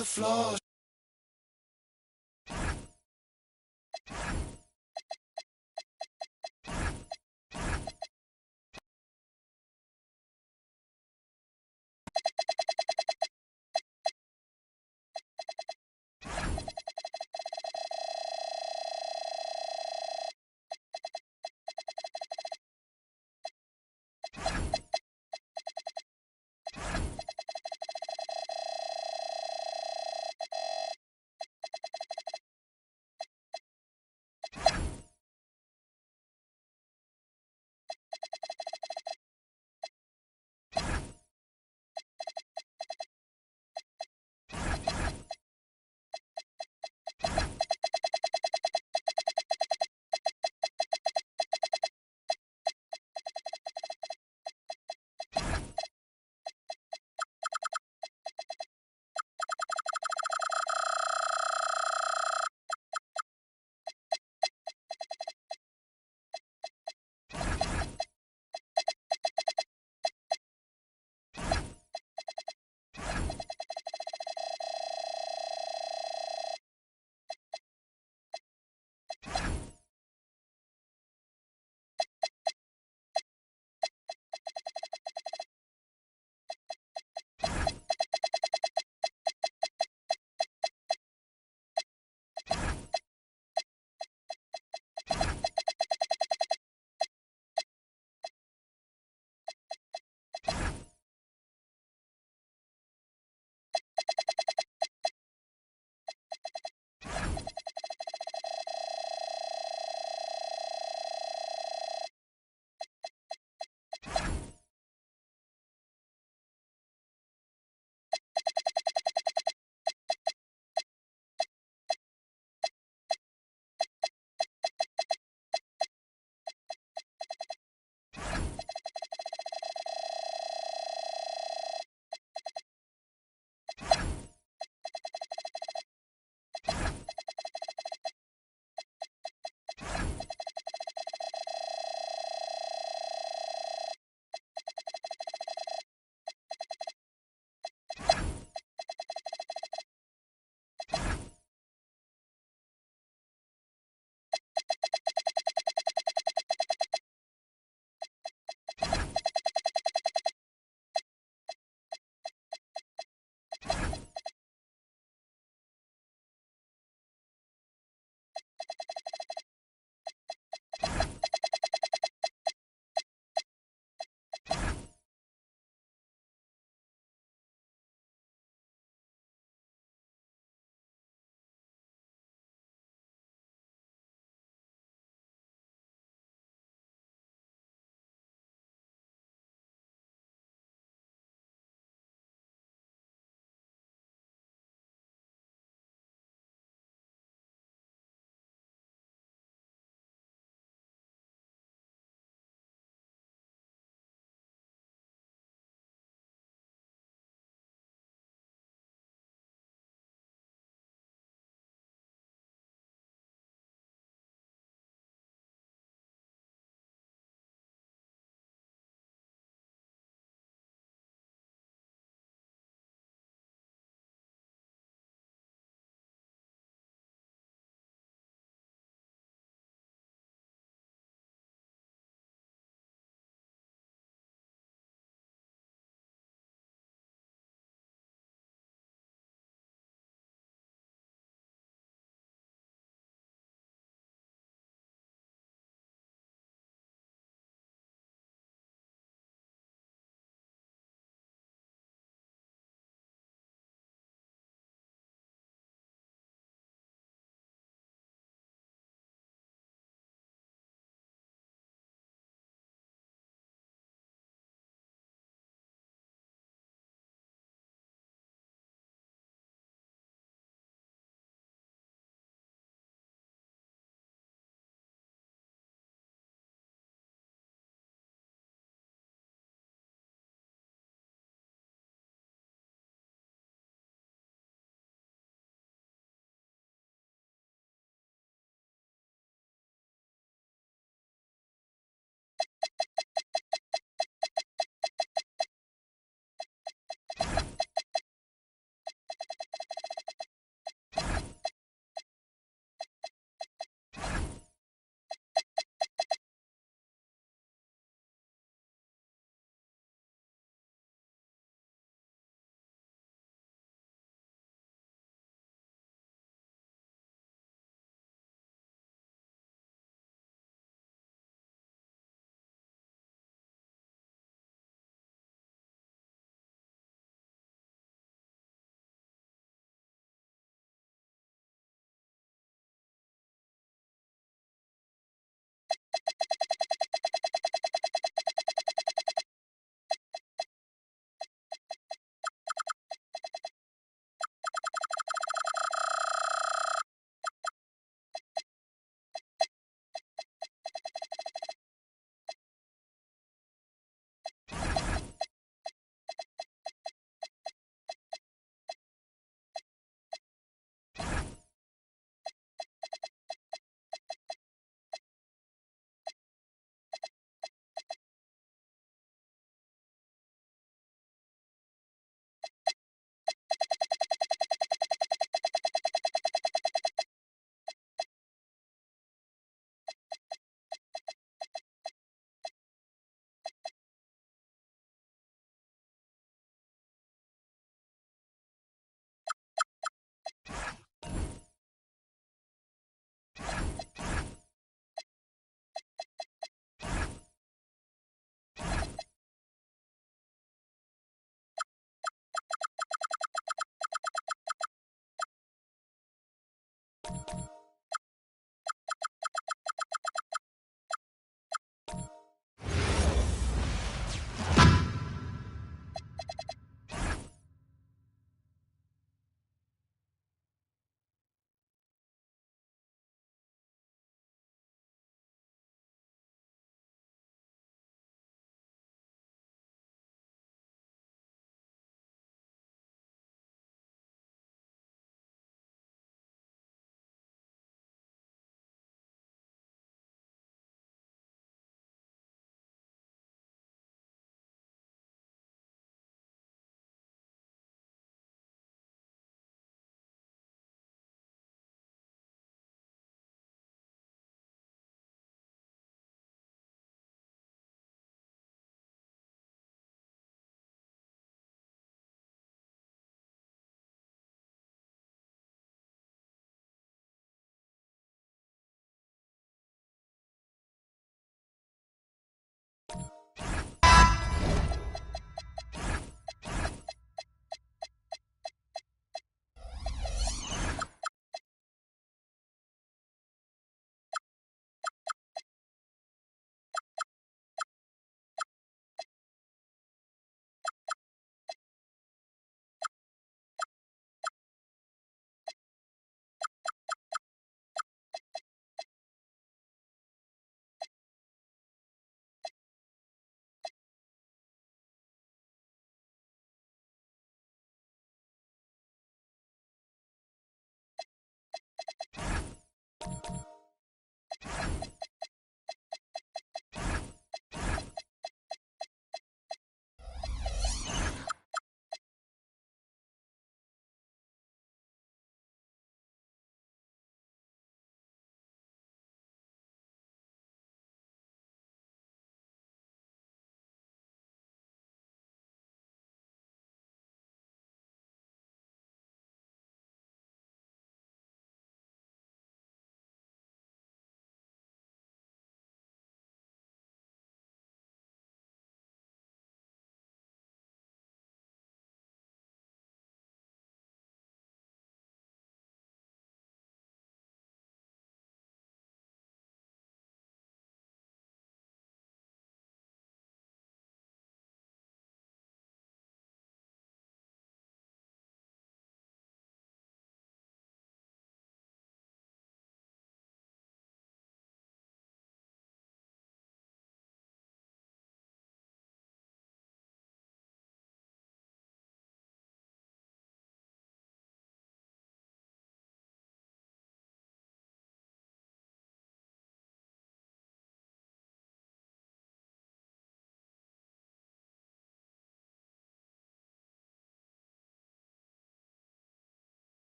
the floor.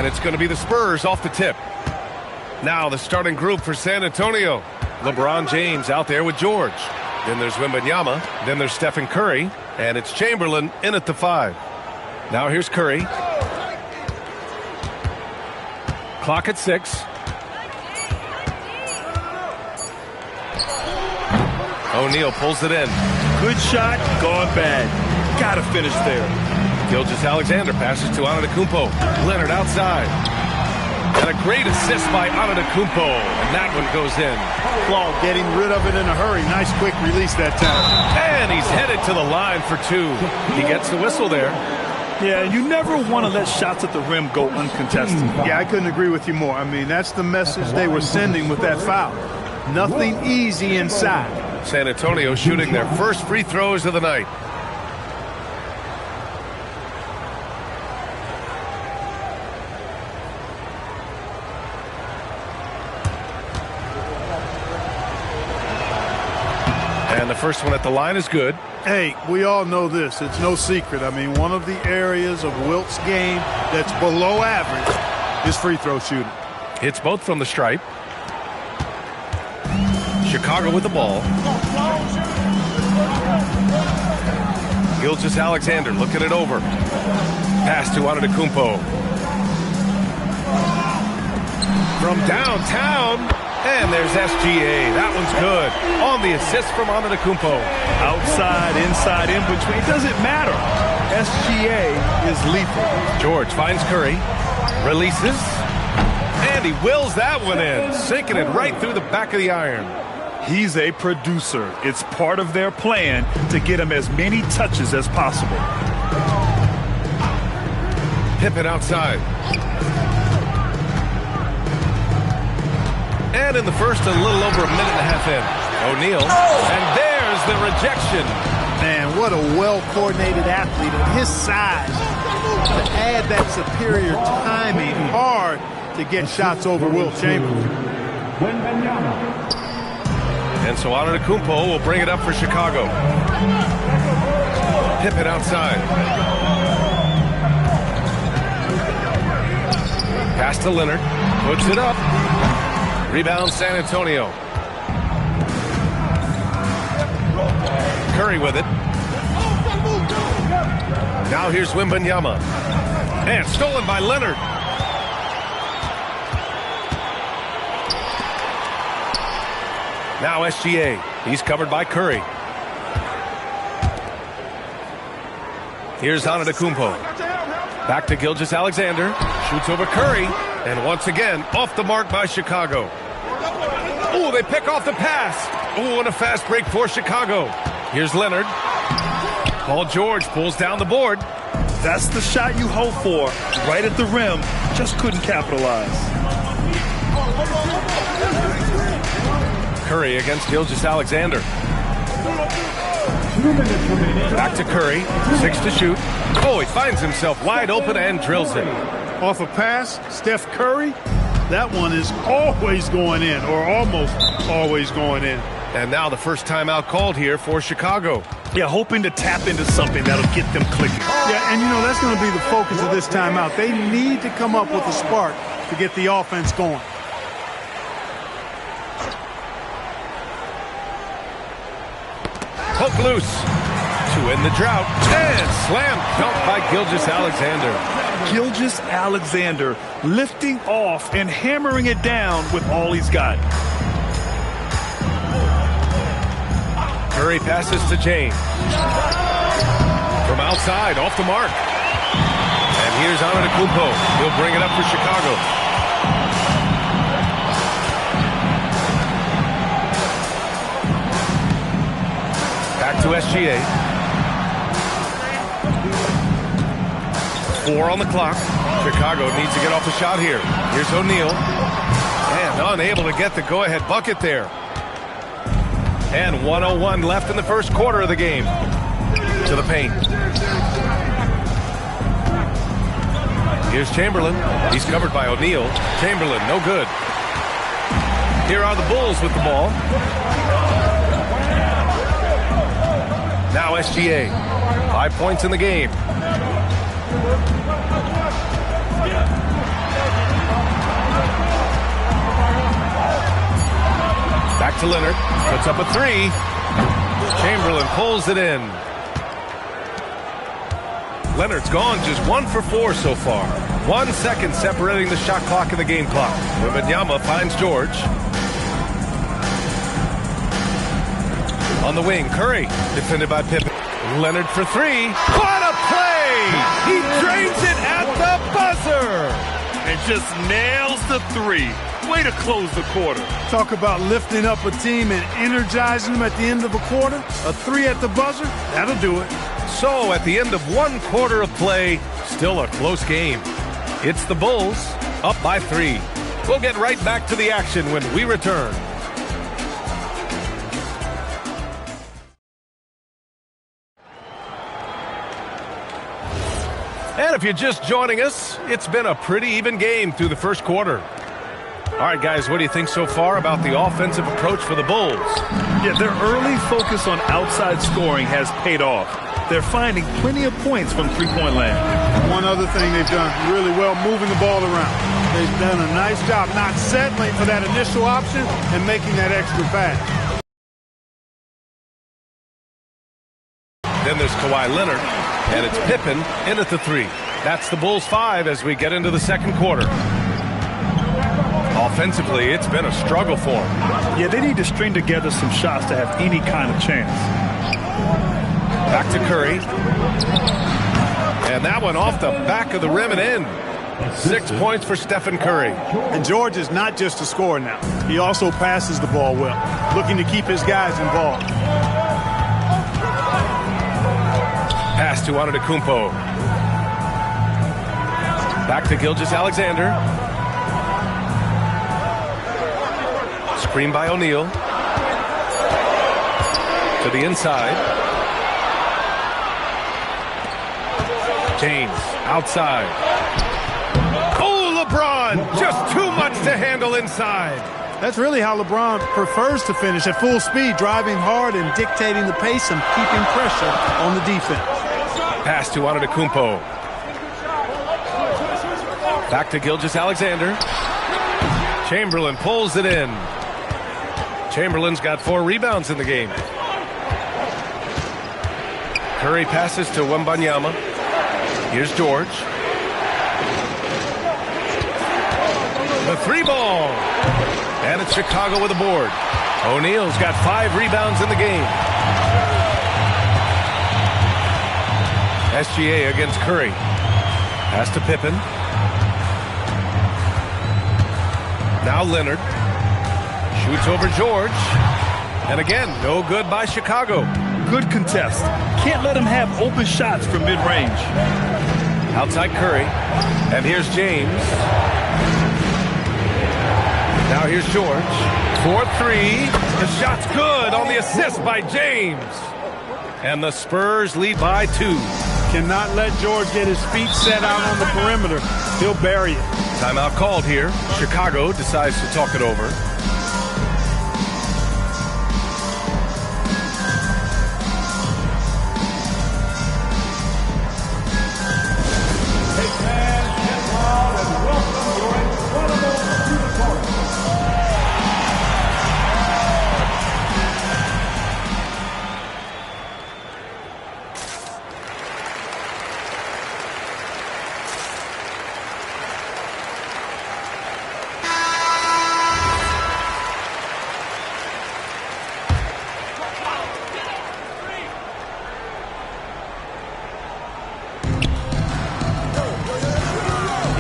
And it's going to be the Spurs off the tip. Now the starting group for San Antonio. LeBron James out there with George. Then there's Wembanyama. Then there's Stephen Curry. And it's Chamberlain in at the 5. Now here's Curry. Clock at 6. O'Neal pulls it in. Good shot, gone bad. Gotta finish there. Gilgeous-Alexander passes to Antetokounmpo. Leonard outside. And a great assist by Antetokounmpo. And that one goes in. Claude getting rid of it in a hurry. Nice quick release that time. And he's headed to the line for 2. He gets the whistle there. Yeah, you never want to let shots at the rim go uncontested. Yeah, I couldn't agree with you more. I mean, that's the message they were sending with that foul. Nothing easy inside. San Antonio shooting their first free throws of the night. And the first one at the line is good. Hey, we all know this. It's no secret. I mean, one of the areas of Wilt's game that's below average is free throw shooting. Hits both from the stripe. Chicago with the ball. Gilgeous-Alexander looking it over. Pass to Antetokounmpo. From downtown. And there's SGA. That one's good. On the assist from Antetokounmpo. Outside, inside, in between. It doesn't matter. SGA is lethal. George finds Curry. Releases. And he wills that one in. Sinking it right through the back of the iron. He's a producer. It's part of their plan to get him as many touches as possible. Pippen outside. And in the first, a little over a minute and a half in. O'Neal. And there's the rejection. Man, what a well-coordinated athlete at his size. To add that superior timing, hard to get shots over Wilt Chamberlain. And so Antetokounmpo will bring it up for Chicago. Pippen outside. Pass to Leonard. Puts it up. Rebound San Antonio. Curry with it. Now here's Wembanyama. And stolen by Leonard. Now SGA. He's covered by Curry. Here's Antetokounmpo. Back to Gilgeous-Alexander. Shoots over Curry. And once again, off the mark by Chicago. Oh, they pick off the pass. Oh, and a fast break for Chicago. Here's Leonard. Paul George pulls down the board. That's the shot you hope for. Right at the rim. Just couldn't capitalize. Curry against Gilgeous-Alexander. Back to Curry. 6 to shoot. Oh, he finds himself wide open and drills it. Off a pass, Steph Curry, that one is always going in, or almost always going in. And now the first timeout called here for Chicago. Yeah, hoping to tap into something that'll get them clicking. Yeah, and you know, that's going to be the focus of this timeout. They need to come up with a spark to get the offense going. Poke loose to end the drought. And slam dunk by Gilgeous-Alexander. Gilgeous-Alexander lifting off and hammering it down with all he's got. Curry passes to James. From outside, off the mark. And here's Antetokounmpo. He'll bring it up for Chicago. Back to SGA. 4 on the clock. Chicago needs to get off the shot here. Here's O'Neal. And unable to get the go-ahead bucket there. And 1:01 left in the first quarter of the game. To the paint. Here's Chamberlain. He's covered by O'Neal. Chamberlain, no good. Here are the Bulls with the ball. Now SGA. 5 points in the game. Back to Leonard. Puts up a three. Chamberlain pulls it in. Leonard's gone just 1 for 4 so far. 1 second separating the shot clock and the game clock. Wembanyama finds George. On the wing, Curry, defended by Pippen. Leonard for three. What a play! He drains it at the buzzer! And just nails the three. Way to close the quarter. Talk about lifting up a team and energizing them at the end of a quarter. A three at the buzzer, that'll do it. So at the end of 1 quarter of play, still a close game. It's the Bulls up by 3. We'll get right back to the action when we return. And if you're just joining us, it's been a pretty even game through the first quarter. All right, guys, what do you think so far about the offensive approach for the Bulls? Yeah, their early focus on outside scoring has paid off. They're finding plenty of points from three-point land. One other thing they've done really well, moving the ball around. They've done a nice job not settling for that initial option and making that extra pass. Then there's Kawhi Leonard, and it's Pippen in at the 3. That's the Bulls 5 as we get into the second quarter. Offensively, it's been a struggle for them. Yeah, they need to string together some shots to have any kind of chance. Back to Curry. And that one off the back of the rim and in. 6 points for Stephen Curry. And George is not just a scorer now. He also passes the ball well, looking to keep his guys involved. Pass to Antetokounmpo. Back to Gilgeous-Alexander. Screen by O'Neal. To the inside. James outside. Oh, LeBron! Just too much to handle inside. That's really how LeBron prefers to finish, at full speed, driving hard and dictating the pace and keeping pressure on the defense. Pass to Antetokounmpo. Back to Gilgeous-Alexander. Chamberlain pulls it in. Chamberlain's got 4 rebounds in the game. Curry passes to Wembanyama. Here's George. The 3-ball. And it's Chicago with a board. O'Neal's got 5 rebounds in the game. SGA against Curry. Pass to Pippen. Now Leonard. Shoots over George. And again, no good by Chicago. Good contest. Can't let him have open shots from mid-range. Outside Curry. And here's James. Now here's George. 4-3. The shot's good on the assist by James. And the Spurs lead by 2. Cannot let George get his feet set out on the perimeter. He'll bury it. Timeout called here. Chicago decides to talk it over.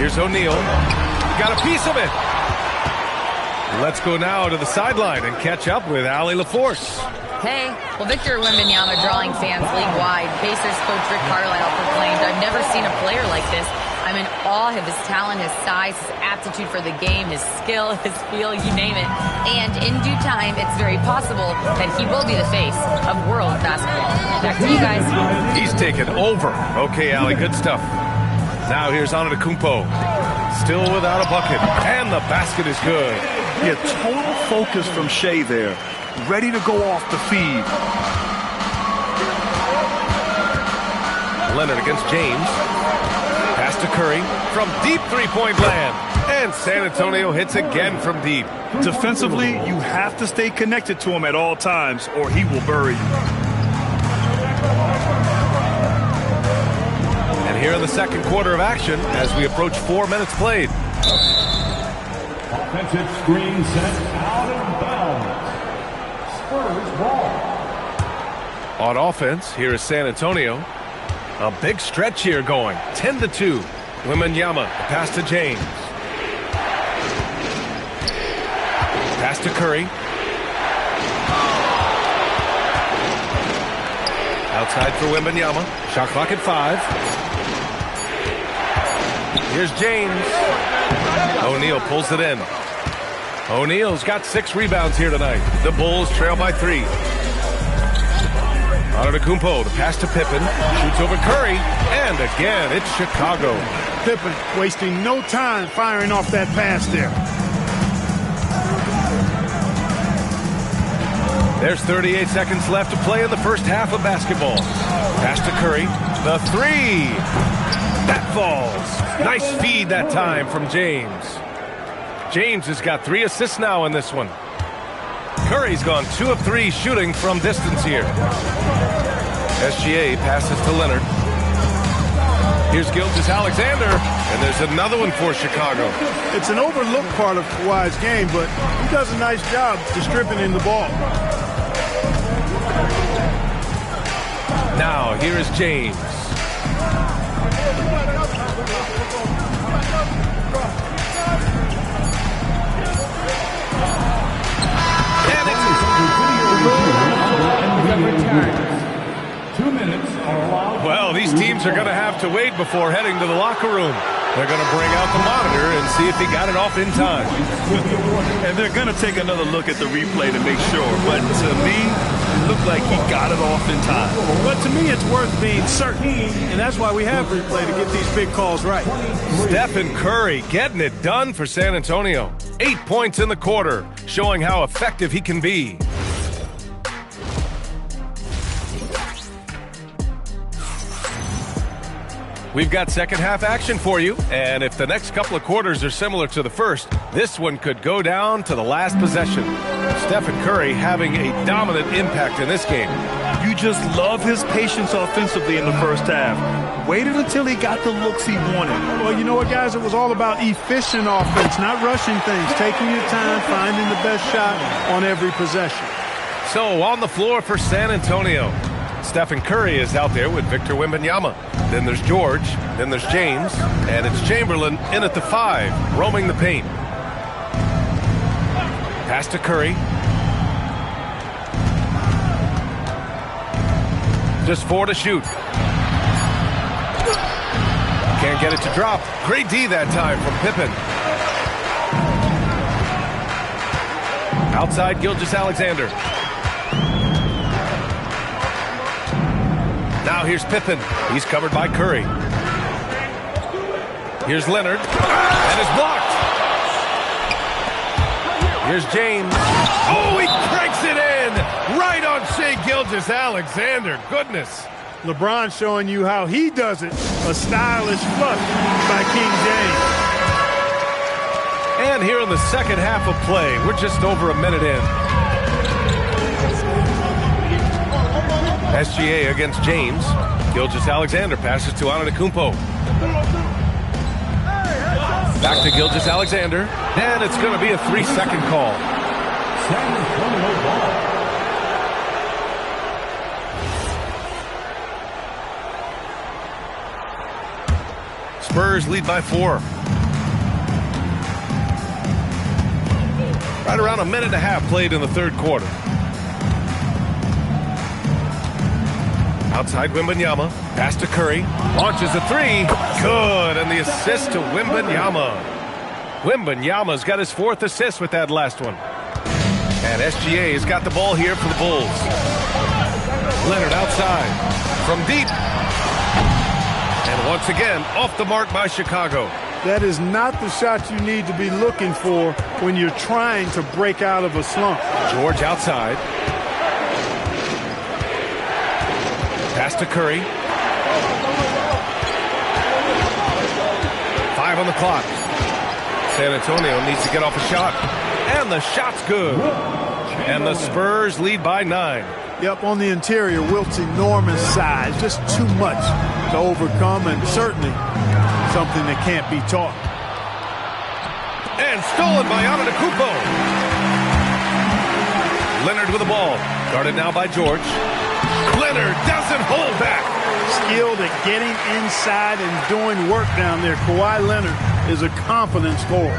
Here's O'Neal. Got a piece of it. Let's go now to the sideline and catch up with Allie LaForce. Hey, well, Victor Wembanyama drawing fans league-wide. Pacers coach Rick Carlisle proclaimed, "I've never seen a player like this. I'm in awe of his talent, his size, his aptitude for the game, his skill, his feel, you name it. And in due time, it's very possible that he will be the face of world basketball." Back to you guys. He's taken over. Okay, Allie, good stuff. Now here's Antetokounmpo. Still without a bucket. And the basket is good. Yeah, total focus from Shea there. Ready to go off the feed. Leonard against James. Pass to Curry from deep three-point land. And San Antonio hits again from deep. Defensively, you have to stay connected to him at all times or he will bury you. And here in the second quarter of action as we approach 4 minutes played. Offensive screen set out of bounds. Spurs ball. On offense, here is San Antonio. A big stretch here going. 10-2. Wembanyama, the pass to James. Pass to Curry. Outside for Wembanyama. Shot clock at 5. Here's James. O'Neal pulls it in. O'Neal's got 6 rebounds here tonight. The Bulls trail by 3. Antetokounmpo, the pass to Pippen. Shoots over Curry. And again, it's Chicago. Pippen wasting no time firing off that pass there. There's 38 seconds left to play in the first half of basketball. Pass to Curry. The 3. That falls. Nice feed that time from James. James has got 3 assists now in this one. Curry's gone 2 of 3 shooting from distance here. SGA passes to Leonard. Here's Gilgeous-Alexander, and there's another one for Chicago. It's an overlooked part of Kawhi's game, but he does a nice job distributing the ball. Now, here is James. Well, these teams are going to have to wait before heading to the locker room. They're going to bring out the monitor and see if he got it off in time. And they're going to take another look at the replay to make sure. But to me, it looked like he got it off in time. But to me, it's worth being certain. And that's why we have replay to get these big calls right. Stephen Curry getting it done for San Antonio. 8 points in the quarter, showing how effective he can be. We've got second half action for you, and if the next couple of quarters are similar to the first, this one could go down to the last possession. Stephen Curry having a dominant impact in this game. You just love his patience offensively in the first half. Waited until he got the looks he wanted. Well, you know what, guys? It was all about efficient offense, not rushing things, taking your time, finding the best shot on every possession. So on the floor for San Antonio, Stephen Curry is out there with Victor Wembanyama. Then there's George, then there's James, and it's Chamberlain in at the 5, roaming the paint. Pass to Curry. Just 4 to shoot. Can't get it to drop. Great D that time from Pippen. Outside Gilgeous-Alexander. Now here's Pippen. He's covered by Curry. Here's Leonard. And it's blocked. Here's James. Oh, he cranks it in. Right on Shai Gilgeous-Alexander. Goodness. LeBron showing you how he does it. A stylish flush by King James. And here in the second half of play, we're just over a minute in. SGA against James. Gilgeous-Alexander passes to Antetokounmpo. Back to Gilgeous-Alexander. And it's going to be a 3-second call. Spurs lead by 4. Right around a minute and a half played in the third quarter. Outside Wembanyama, pass to Curry, launches a 3, good, and the assist to Wembanyama. Wembanyama's got his 4th assist with that last one. And SGA has got the ball here for the Bulls. Leonard outside, from deep. And once again, off the mark by Chicago. That is not the shot you need to be looking for when you're trying to break out of a slump. George outside. Pass to Curry. 5 on the clock. San Antonio needs to get off a shot. And the shot's good. And the Spurs lead by 9. Yep, on the interior, Wilt's enormous size. Just too much to overcome, and certainly something that can't be taught. And stolen by Antetokounmpo. Leonard with the ball. Guarded now by George. Leonard doesn't hold back. Skilled at getting inside and doing work down there. Kawhi Leonard is a confident scorer.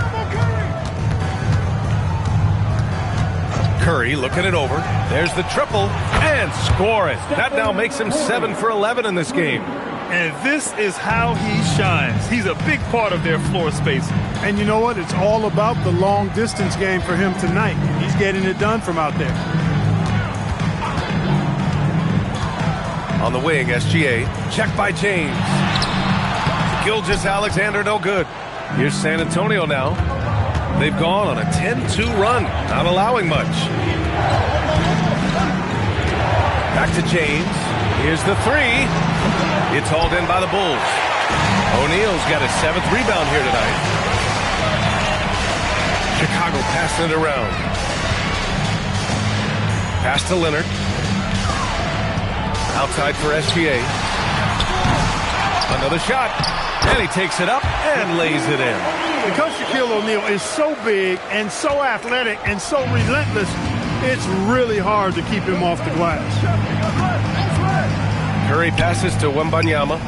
Curry looking it over. There's the triple and score it. That now makes him 7 for 11 in this game. And this is how he shines. He's a big part of their floor space. And you know what? It's all about the long distance game for him tonight. He's getting it done from out there. On the wing, SGA. Checked by James. Gilgeous-Alexander, no good. Here's San Antonio now. They've gone on a 10-2 run, not allowing much. Back to James. Here's the three. It's hauled in by the Bulls. O'Neal's got his 7th rebound here tonight. Chicago passing it around. Pass to Leonard. Outside for SGA. Another shot. And he takes it up and lays it in. Because Shaquille O'Neal is so big and so athletic and so relentless, it's really hard to keep him off the glass. Curry passes to Wembanyama.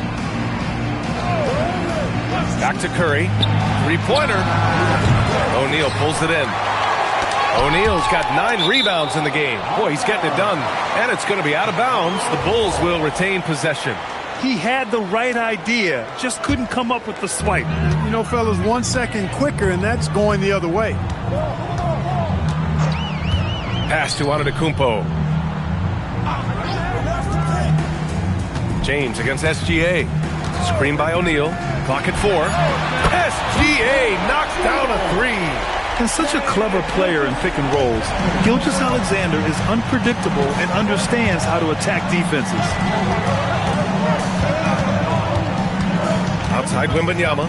Back to Curry. Three-pointer. O'Neal pulls it in. O'Neal's got 9 rebounds in the game. Boy, he's getting it done. And it's going to be out of bounds. The Bulls will retain possession. He had the right idea, just couldn't come up with the swipe. You know, fellas, 1 second quicker, and that's going the other way. Pass to Antetokounmpo. James against SGA. Screen by O'Neal. Clock at 4. SGA knocks down a 3. And such a clever player in pick and rolls, Gilgeous-Alexander is unpredictable and understands how to attack defenses. Outside Wembanyama.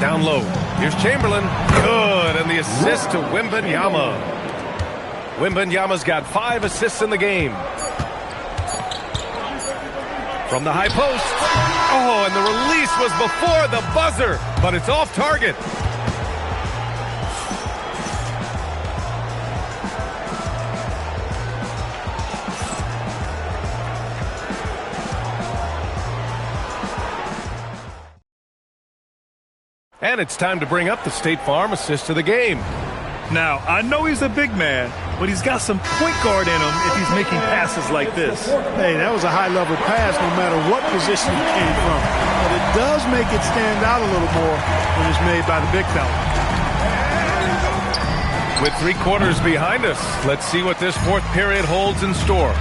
Down low. Here's Chamberlain. Good. And the assist to Wembanyama. Wembanyama's got 5 assists in the game. From the high post. Oh, and the release was before the buzzer, but it's off target. And it's time to bring up the State Farm assist of the game. Now, I know he's a big man, but he's got some point guard in him if he's making passes like this. Hey, that was a high-level pass no matter what position it came from. But it does make it stand out a little more when it's made by the big fella. With 3 quarters behind us, let's see what this 4th period holds in store.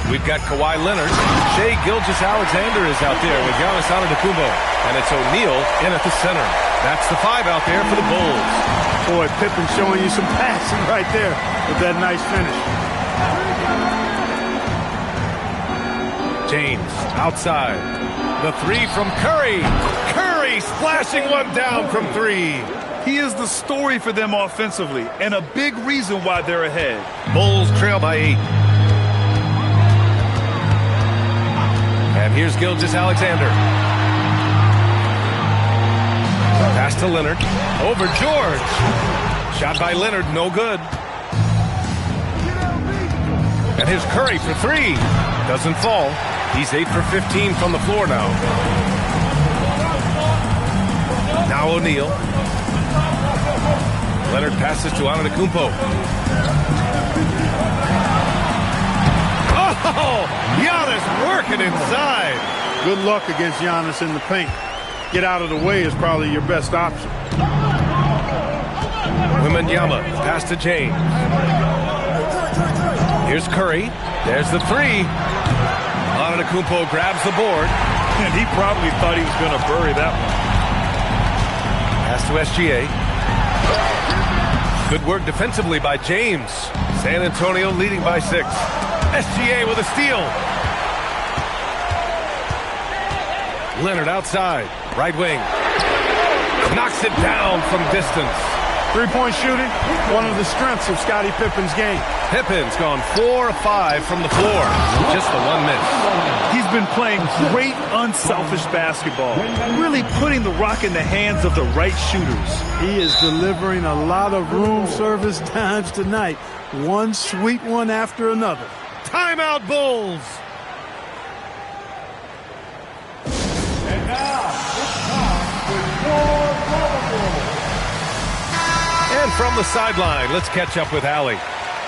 We've got Kawhi Leonard. Shai Gilgeous-Alexander is out there with Giannis Antetokounmpo. And it's O'Neal in at the center. That's the 5 out there for the Bulls. Boy, Pippen showing you some passing right there with that nice finish. James outside. The 3 from Curry. Curry splashing one down from 3. He is the story for them offensively and a big reason why they're ahead. Bulls trail by 8. And here's Gilgeous-Alexander. Pass to Leonard. Over George. Shot by Leonard, no good. And here's Curry for 3. Doesn't fall. He's 8 for 15 from the floor now. Now O'Neal. Leonard passes to Antetokounmpo. Oh, Giannis working inside. Good luck against Giannis in the paint. Get out of the way is probably your best option. Wembanyama, pass to James. Here's Curry. There's the 3. Antetokounmpo grabs the board. And he probably thought he was going to bury that one. Pass to SGA. Good work defensively by James. San Antonio leading by 6. SGA with a steal. Leonard outside. Right wing. Knocks it down from distance. Three-point shooting, one of the strengths of Scottie Pippen's game. Pippen's gone 4 of 5 from the floor. Just the one miss. He's been playing great, unselfish basketball, really putting the rock in the hands of the right shooters. He is delivering a lot of room service times tonight. One sweet one after another. Timeout, Bulls. And now it's time for your Bubble. And from the sideline, let's catch up with Allie.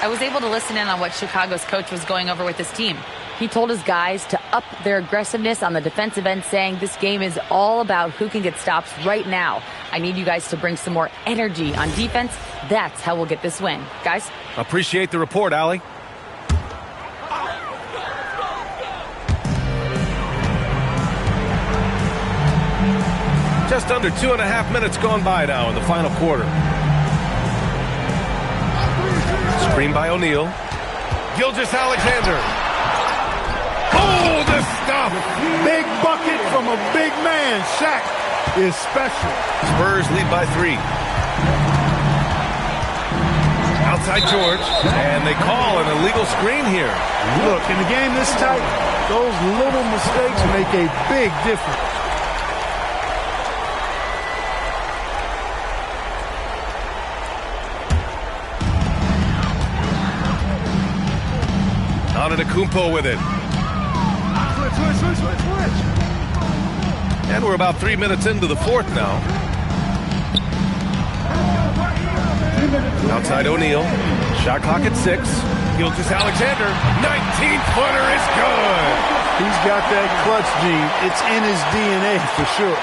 I was able to listen in on what Chicago's coach was going over with his team. He told his guys to up their aggressiveness on the defensive end, saying this game is all about who can get stops right now. I need you guys to bring some more energy on defense. That's how we'll get this win. Guys? Appreciate the report, Allie. Just under 2.5 minutes gone by now in the final quarter. Screen by O'Neal. Gilgeous-Alexander. Oh, the stuff! Big bucket from a big man. Shaq is special. Spurs lead by 3. Outside George, and they call an illegal screen here. Look, in a game this tight, those little mistakes make a big difference. Antetokounmpo with it. Switch. And we're about 3 minutes into the fourth now. Outside O'Neal. Shot clock at 6. Gilgeous-Alexander. 19-footer is good. He's got that clutch gene. It's in his DNA for sure.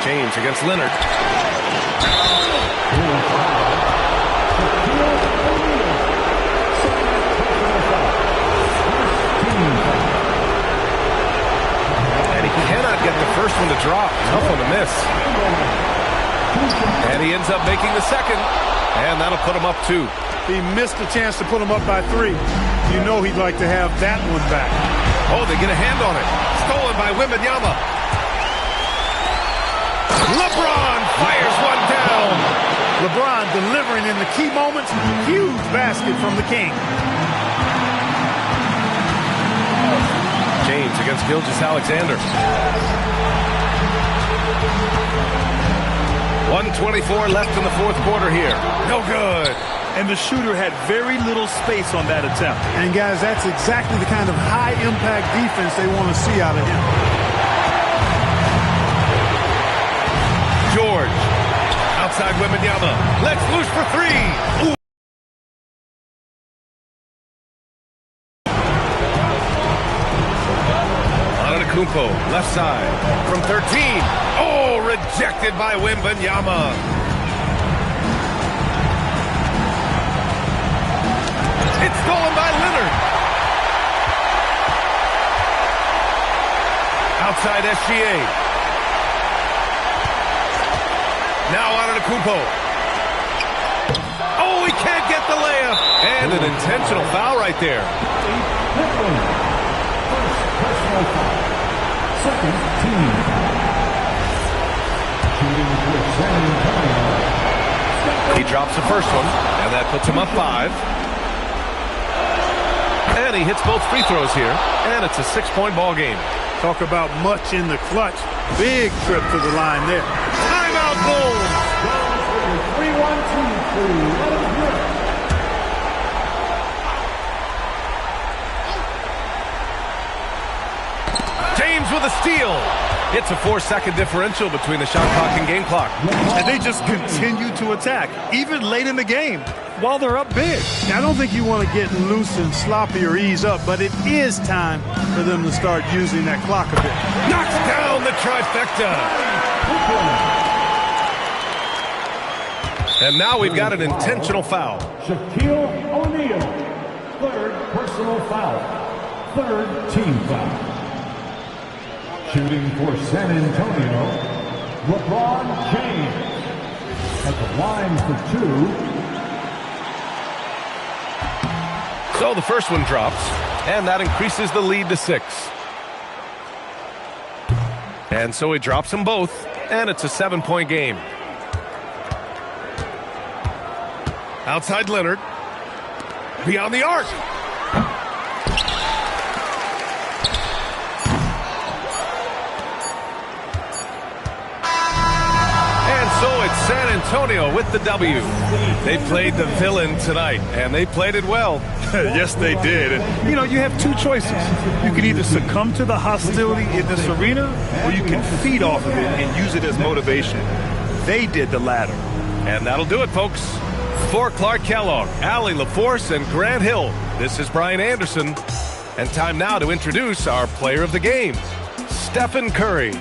James against Leonard. Cannot get the first one to drop. Tough one to miss. And he ends up making the second. And that'll put him up 2. He missed a chance to put him up by 3. You know he'd like to have that one back. Oh, they get a hand on it. Stolen by Wembanyama. LeBron fires one down. LeBron delivering in the key moments. Huge basket from the King. James against Gilgeous-Alexander. 1:24 left in the fourth quarter here. No good. And the shooter had very little space on that attempt. And guys, that's exactly the kind of high-impact defense they want to see out of him. George. Outside Wembanyama. Let's loose for 3. Ooh. Antetokounmpo, left side, from 13. Oh, rejected by Wembanyama. It's stolen by Leonard. Outside SGA. Now Antetokounmpo. Oh, he can't get the layup. And an intentional foul right there. Personal foul. Second team foul. Shooting for San Antonio. He drops the first one, and that puts him up 5. And he hits both free throws here, and it's a 6-point ball game. Talk about much in the clutch. Big trip to the line there. Timeout, Bulls. 3-1-2-3. James with a steal. It's a 4-second differential between the shot clock and game clock. And they just continue to attack, even late in the game, while they're up big. Now, I don't think you want to get loose and sloppy or ease up, but it is time for them to start using that clock a bit. Knocks down the trifecta. And now we've got an intentional foul. Shaquille O'Neal. Third personal foul. Third team foul. Shooting for San Antonio, LeBron James. At the line for 2. So the first one drops. And that increases the lead to 6. And so he drops them both, and it's a 7-point game. Outside Leonard. Beyond the arc. And so it's San Antonio with the W. They played the villain tonight, and they played it well. Yes, they did. And, you have two choices. You can either succumb to the hostility in this arena, or you can feed off of it and use it as motivation. They did the latter. And that'll do it, folks. For Clark Kellogg, Allie LaForce, and Grant Hill, this is Brian Anderson. And time now to introduce our player of the game, Stephen Curry.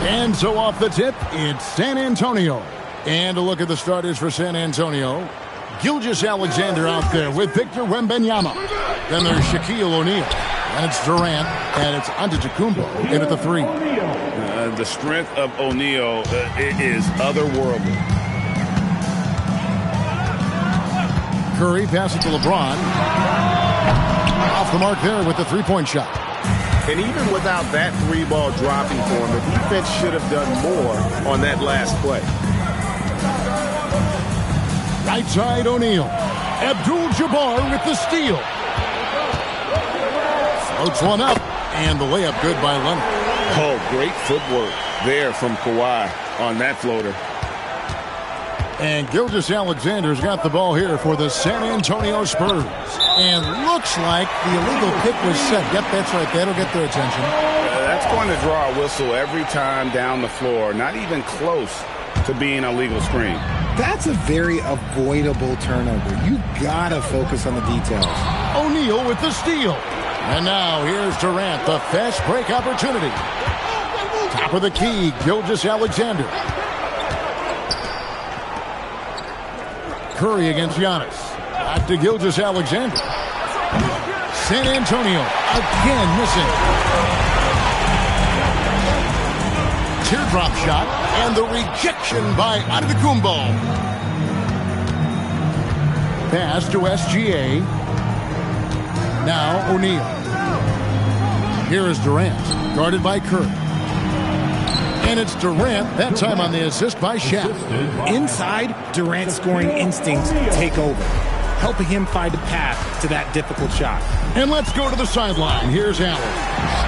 And so off the tip, it's San Antonio. And a look at the starters for San Antonio. Gilgeous-Alexander out there with Victor Wembanyama. Then there's Shaquille O'Neal. And it's Durant. And it's Antetokounmpo in at the 3. The strength of O'Neal is otherworldly. Curry passes to LeBron. Off the mark there with the three-point shot. And even without that three-ball dropping for him, the defense should have done more on that last play. Right side, O'Neal. Abdul-Jabbar with the steal. Floats one up, and the layup good by Leonard. Oh, great footwork there from Kawhi on that floater. And Gilgeous-Alexander's got the ball here for the San Antonio Spurs. And looks like the illegal pick was set. Yep, that's right. That'll get their attention. That's going to draw a whistle every time down the floor. Not even close to being a legal screen. That's a very avoidable turnover. You got to focus on the details. O'Neal with the steal. And now here's Durant, the fast break opportunity. Top of the key, Gilgeous-Alexander. Curry against Giannis. Back to Gilgeous-Alexander. San Antonio again missing. Teardrop shot and the rejection by Antetokounmpo. Pass to SGA. Now O'Neal. Here is Durant, guarded by Curry. And it's Durant, that time on the assist by Shaq. Inside, Durant's scoring instincts take over, helping him find a path to that difficult shot. And let's go to the sideline. Here's Allen.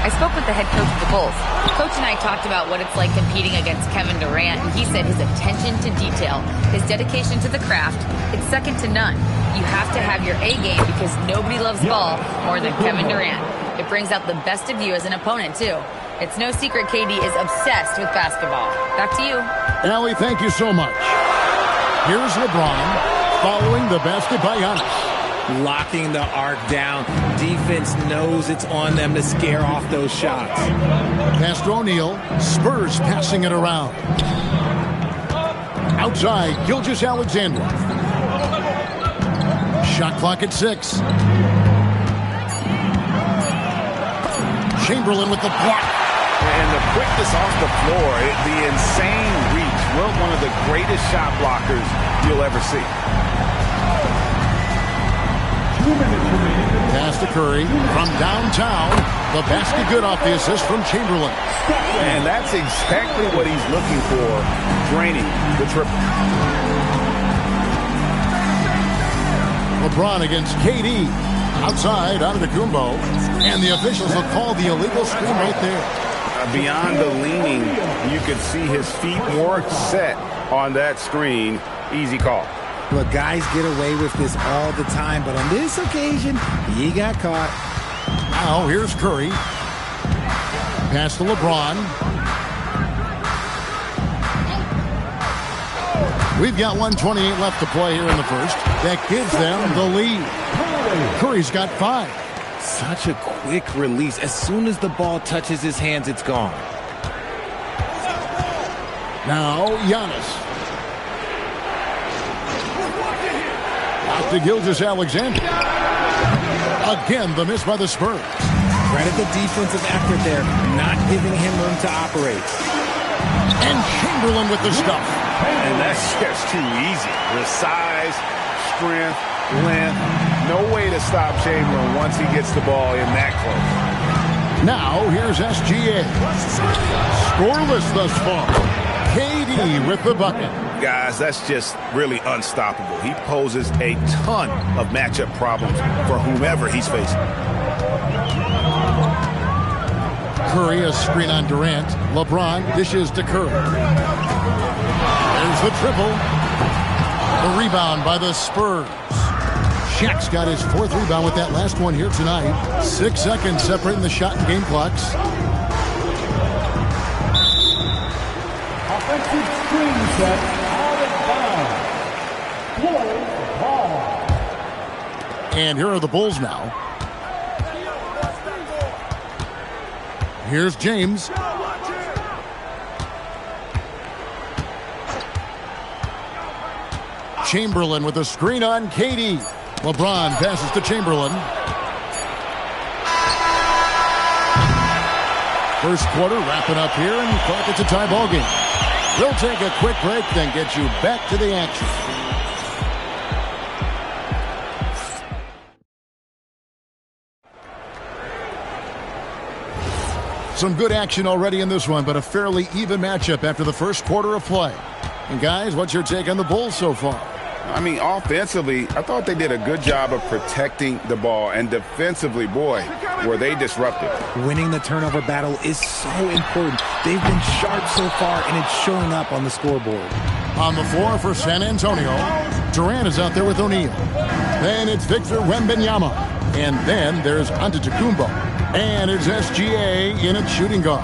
I spoke with the head coach of the Bulls. Coach and I talked about what it's like competing against Kevin Durant, and he said his attention to detail, his dedication to the craft, it's second to none. You have to have your A game because nobody loves ball more than Kevin Durant. It brings out the best of you as an opponent, too. It's no secret KD is obsessed with basketball. Back to you. Allie, thank you so much. Here's LeBron following the basket by Giannis. Locking the arc down. Defense knows it's on them to scare off those shots. Pass to O'Neal. Spurs passing it around. Outside, Gilgeous-Alexander. Shot clock at 6. Chamberlain with the block. And the quickness off the floor, the insane reach. We're one of the greatest shot blockers you'll ever see. Pass to Curry from downtown. The basket good off the assist from Chamberlain. And that's exactly what he's looking for. Draining the triple. LeBron against KD. Outside, Antetokounmpo. And the officials will call the illegal screen right there. Beyond the leaning, you could see his feet more set on that screen. Easy call. Look, guys get away with this all the time, but on this occasion, he got caught. Now, here's Curry. Pass to LeBron. We've got 1:28 left to play here in the first. That gives them the lead. Curry's got 5. Such a quick release. As soon as the ball touches his hands, it's gone. Now, Giannis. Out to Gilgeous-Alexander. Again, the miss by the Spurs. Credit the defensive effort there, not giving him room to operate. And Chamberlain with the stuff. And that's just too easy. The size, strength, length. No way to stop Chamberlain once he gets the ball in that close. Now, here's SGA. Scoreless thus far. KD with the bucket. Guys, that's just really unstoppable. He poses a ton of matchup problems for whomever he's facing. Curry, a screen on Durant. LeBron dishes to Curry. There's the triple. The rebound by the Spurs. Shaq's got his 4th rebound with that last one here tonight. 6 seconds separating the shot and game clocks. Offensive screen set out of bounds. Bulls ball. And here are the Bulls now. Here's James. Chamberlain with a screen on KD. LeBron passes to Chamberlain. First quarter wrapping up here, and Clark, it's a tie ball game. We'll take a quick break, then get you back to the action. Some good action already in this one, but a fairly even matchup after the first quarter of play. And guys, what's your take on the Bulls so far? I mean, offensively, I thought they did a good job of protecting the ball. And defensively, boy, were they disruptive. Winning the turnover battle is so important. They've been sharp so far, and it's showing up on the scoreboard. On the floor for San Antonio, Durant is out there with O'Neal. Then it's Victor Wembanyama. And then there's Antetokounmpo. And it's SGA in at shooting guard.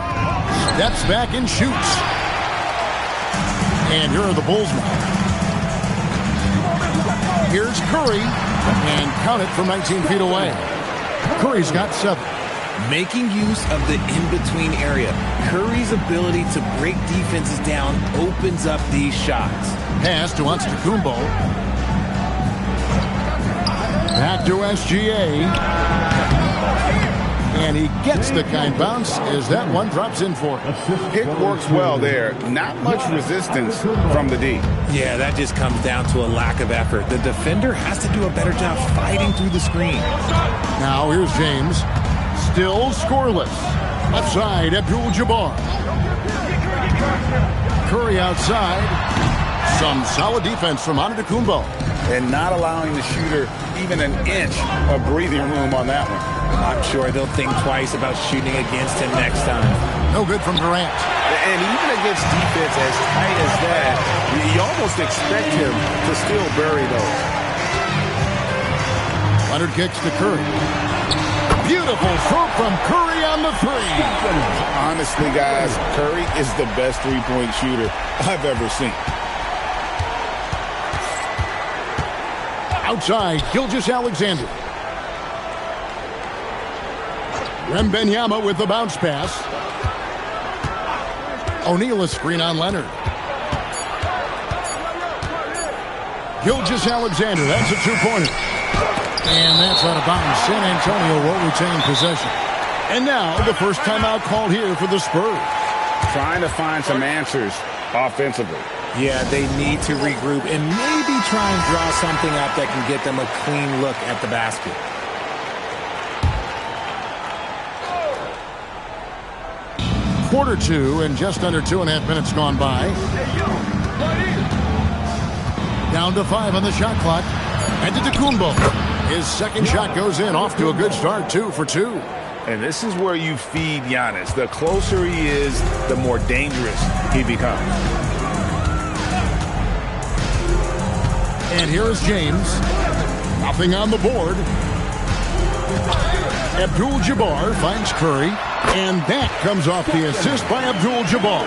Steps back and shoots. And here are the Bulls now. Here's Curry. And count it from 19 feet away. Curry's got 7. Making use of the in-between area. Curry's ability to break defenses down opens up these shots. Pass to Antetokounmpo. Back to SGA. And he gets the kind bounce as that one drops in for him. Pick works well there. Not much resistance from the D. Yeah, that just comes down to a lack of effort. The defender has to do a better job fighting through the screen. Now here's James. Still scoreless. Left side, Abdul-Jabbar. Curry outside. Some solid defense from Antetokounmpo. And not allowing the shooter even an inch of breathing room on that one. I'm sure they'll think twice about shooting against him next time. No good from Durant. And even against defense as tight as that, you almost expect him to still bury those. Leonard kicks to Curry. Beautiful stroke from Curry on the 3. Honestly, guys, Curry is the best three-point shooter I've ever seen. Outside, Gilgeous-Alexander. Wembanyama with the bounce pass. O'Neal a screen on Leonard. Gilgeous-Alexander, that's a two-pointer. And that's out of bounds. San Antonio will retain possession. And now the first timeout called here for the Spurs. Trying to find some answers offensively. Yeah, they need to regroup and maybe try and draw something up that can get them a clean look at the basket. Quarter 2 and just under 2.5 minutes gone by. Down to 5 on the shot clock. Antetokounmpo. His second shot goes in, off to a good start, 2 for 2. And this is where you feed Giannis. The closer he is, the more dangerous he becomes. And here is James. Nothing on the board. Abdul-Jabbar finds Curry. And that comes off the assist by Abdul-Jabbar.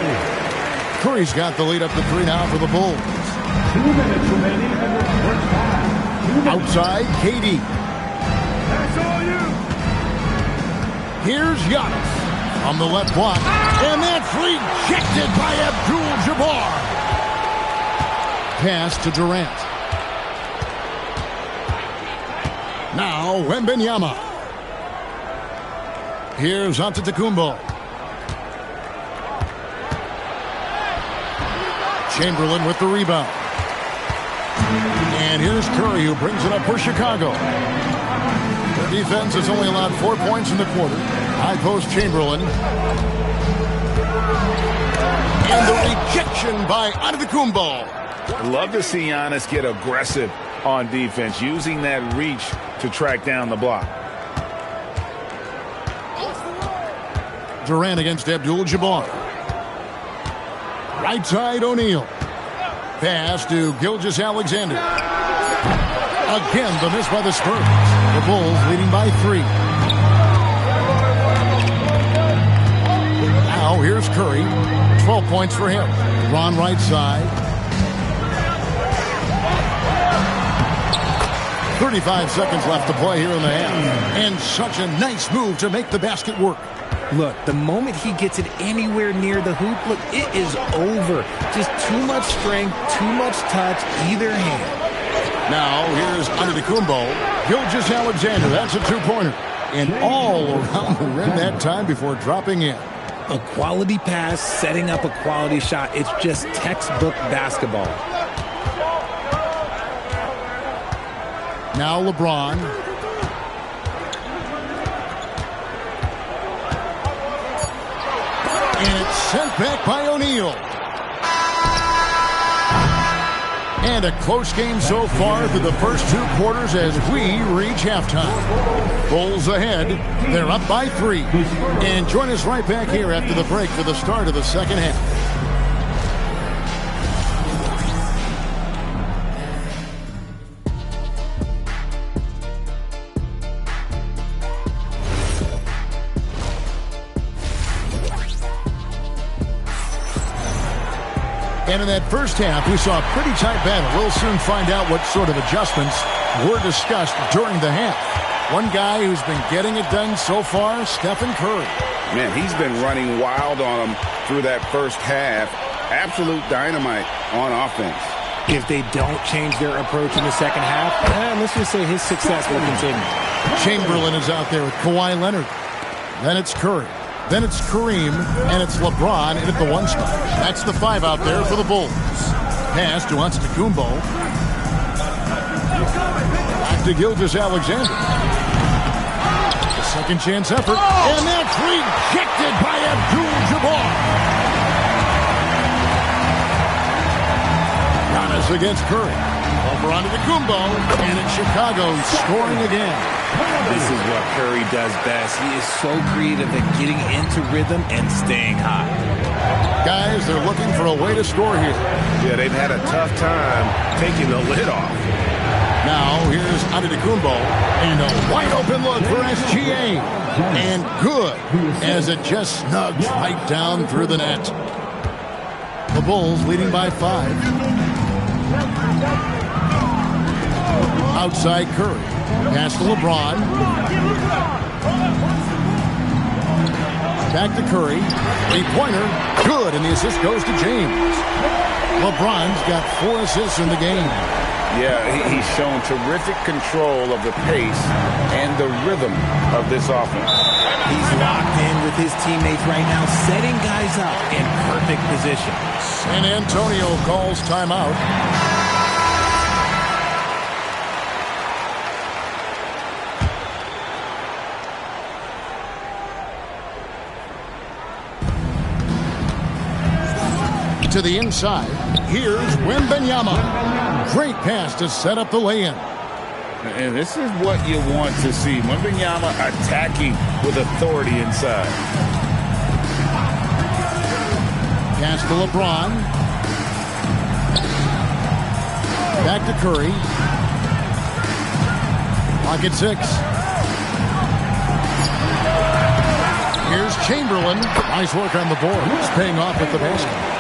Curry's got the lead up to 3 now for the Bulls. 2 minutes remaining in the first half. Outside, KD. That's all you. Here's Giannis on the left block. And that's rejected by Abdul-Jabbar. Pass to Durant. Now, Wembanyama. Here's Antetokounmpo. Chamberlain with the rebound. And here's Curry, who brings it up for Chicago. Their defense has only allowed 4 points in the quarter. High post Chamberlain. And the rejection by Antetokounmpo. Love to see Giannis get aggressive on defense, using that reach to track down the block. Durant against Abdul-Jabbar. Right side, O'Neal. Pass to Gilgeous-Alexander. Again, the miss by the Spurs. The Bulls leading by 3. Now, here's Curry. 12 points for him. Ron right side. 35 seconds left to play here in the half. And such a nice move to make the basket work. Look, the moment he gets it anywhere near the hoop, look, it is over. Just too much strength, too much touch, either hand. Now, here's Antetokounmpo. Gilgeous-Alexander, that's a two-pointer. And all around the rim that time before dropping in. A quality pass, setting up a quality shot. It's just textbook basketball. Now LeBron. And it's sent back by O'Neal. And a close game so far through the first 2 quarters as we reach halftime. Bulls ahead. They're up by 3. And join us right back here after the break for the start of the second half. And in that first half, we saw a pretty tight battle. We'll soon find out what sort of adjustments were discussed during the half. One guy who's been getting it done so far, Stephen Curry. Man, he's been running wild on them through that first half. Absolute dynamite on offense. If they don't change their approach in the second half, let's just say his success will continue. Chamberlain is out there with Kawhi Leonard. Then it's Curry. Then it's Kareem, and it's LeBron in at the 1 spot. That's the 5 out there for the Bulls. Pass to Antetokounmpo. Back to Gilgeous-Alexander. The second chance effort, and that's rejected by Abdul-Jabbar. Giannis against Curry. Over onto the Kumbo, and it's Chicago scoring again. This is what Curry does best. He is so creative at getting into rhythm and staying hot. Guys, they're looking for a way to score here. Yeah, they've had a tough time taking the lid off. Now, here's Antetokounmpo, and a wide-open look for SGA. And good, as it just snugs right down through the net. The Bulls leading by 5. Outside Curry. Pass to LeBron. Back to Curry. 3-pointer. Good, and the assist goes to James. LeBron's got 4 assists in the game. Yeah, he's shown terrific control of the pace and the rhythm of this offense. He's locked in with his teammates right now, setting guys up in perfect position. San Antonio calls timeout. To the inside. Here's Wembanyama. Great pass to set up the lay-in. And this is what you want to see. Wembanyama attacking with authority inside. Pass to LeBron. Back to Curry. Pocket 6. Here's Chamberlain. Nice work on the board. It's paying off at the basket.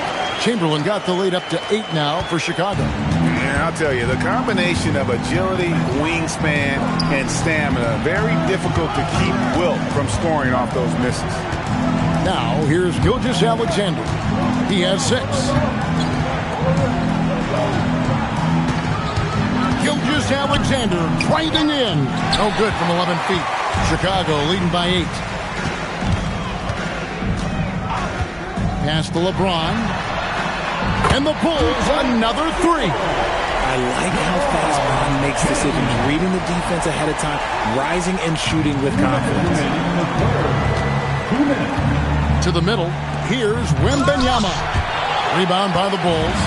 Chamberlain got the lead up to 8 now for Chicago. And I'll tell you, the combination of agility, wingspan, and stamina, very difficult to keep Wilt from scoring off those misses. Now, here's Gilgeous-Alexander. He has 6. Gilgeous-Alexander driving in. No good from 11 feet. Chicago leading by 8. Pass to LeBron. And the Bulls another 3. I like how fast Bron makes decisions, reading the defense ahead of time, rising and shooting with confidence. To the middle, here's Wembanyama. Rebound by the Bulls.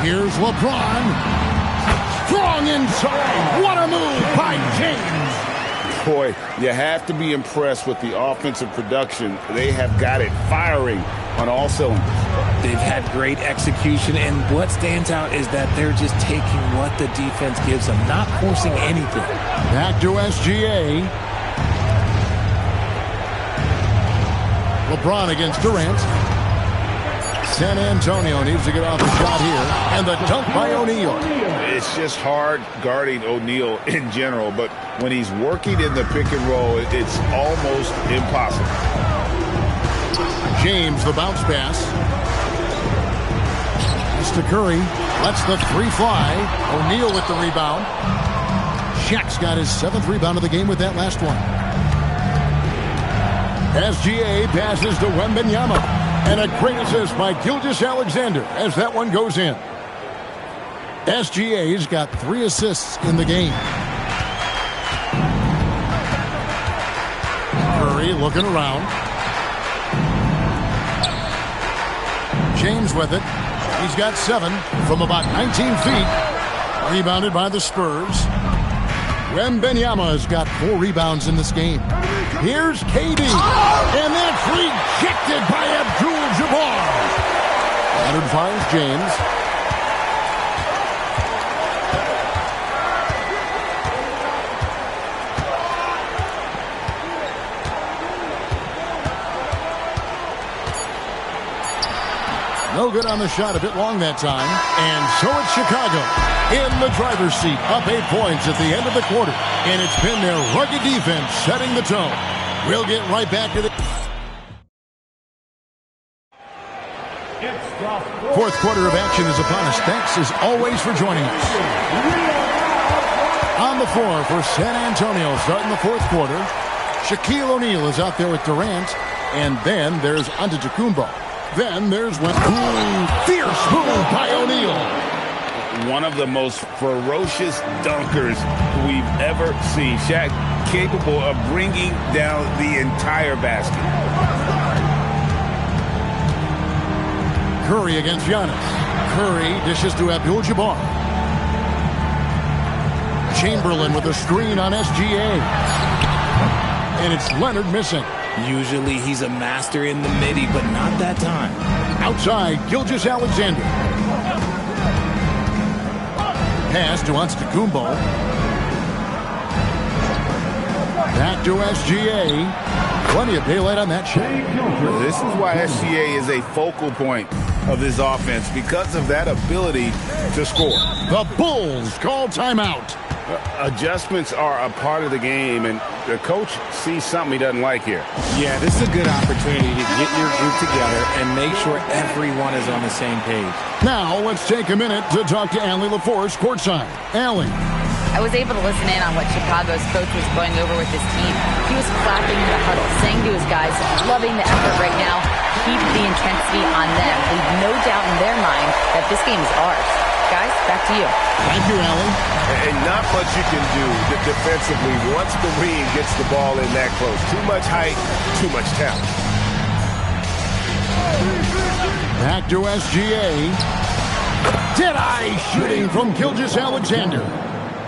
Here's LeBron. Strong inside. What a move by James. Boy, you have to be impressed with the offensive production. They have got it firing on all cylinders. They've had great execution, and what stands out is that they're just taking what the defense gives them, not forcing anything. Back to SGA. LeBron against Durant. San Antonio needs to get off the shot here. And the dunk by O'Neal. It's just hard guarding O'Neal in general, but when he's working in the pick and roll, it's almost impossible. James, the bounce pass. Mr. Curry lets the 3 fly. O'Neal with the rebound. Shaq's got his 7th rebound of the game with that last one. SGA passes to Wembanyama. And a great assist by Gilgeous-Alexander as that one goes in. SGA's got 3 assists in the game. Curry looking around. James with it. He's got 7 from about 19 feet. Rebounded by the Spurs. Wembanyama's got 4 rebounds in this game. Here's KD. And that's rejected by Abdul-Jabbar. Leonard finds James. No good on the shot, a bit long that time. And so it's Chicago in the driver's seat, up 8 points at the end of the quarter. And it's been their rugged defense setting the tone. We'll get right back to the fourth quarter of action is upon us. Thanks as always for joining us. On the floor for San Antonio starting the fourth quarter. Shaquille O'Neal is out there with Durant. And then there's Antetokounmpo. Then there's fierce move by O'Neal. One of the most ferocious dunkers we've ever seen. Shaq capable of bringing down the entire basket. Curry against Giannis. Curry dishes to Abdul-Jabbar. Chamberlain with a screen on SGA. And it's Leonard missing. Usually he's a master in the midi, but not that time. Outside, Gilgeous-Alexander. Pass to Antetokounmpo. Back to SGA. Plenty of daylight on that shot. This is why SGA is a focal point of this offense, because of that ability to score. The Bulls call timeout. Adjustments are a part of the game, and the coach sees something he doesn't like here. Yeah, this is a good opportunity to get your group together and make sure everyone is on the same page. Now, let's take a minute to talk to Allie LaForce courtside. Allie. I was able to listen in on what Chicago's coach was going over with his team. He was clapping in the huddle, saying to his guys, loving the effort right now. Keep the intensity on them. Leave no doubt in their mind that this game is ours. Guys, back to you. Thank you, Allie. And not much you can do defensively once the Reed gets the ball in that close. Too much height, too much talent. Back to SGA. Dead-eye shooting from Gilgeous-Alexander.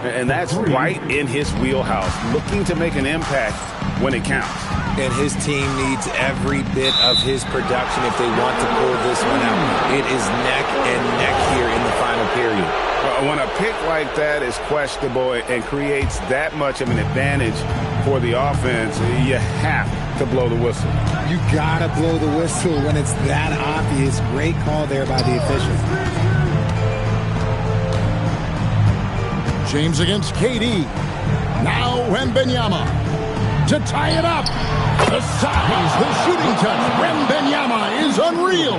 And that's right in his wheelhouse, looking to make an impact when it counts. And his team needs every bit of his production if they want to pull this one out. It is neck and neck here in the final period. When a pick like that is questionable and creates that much of an advantage for the offense, you have to blow the whistle. You gotta blow the whistle when it's that obvious. Great call there by the official. James against KD. Now Wembanyama to tie it up. The size, the shooting touch. Wembanyama is unreal.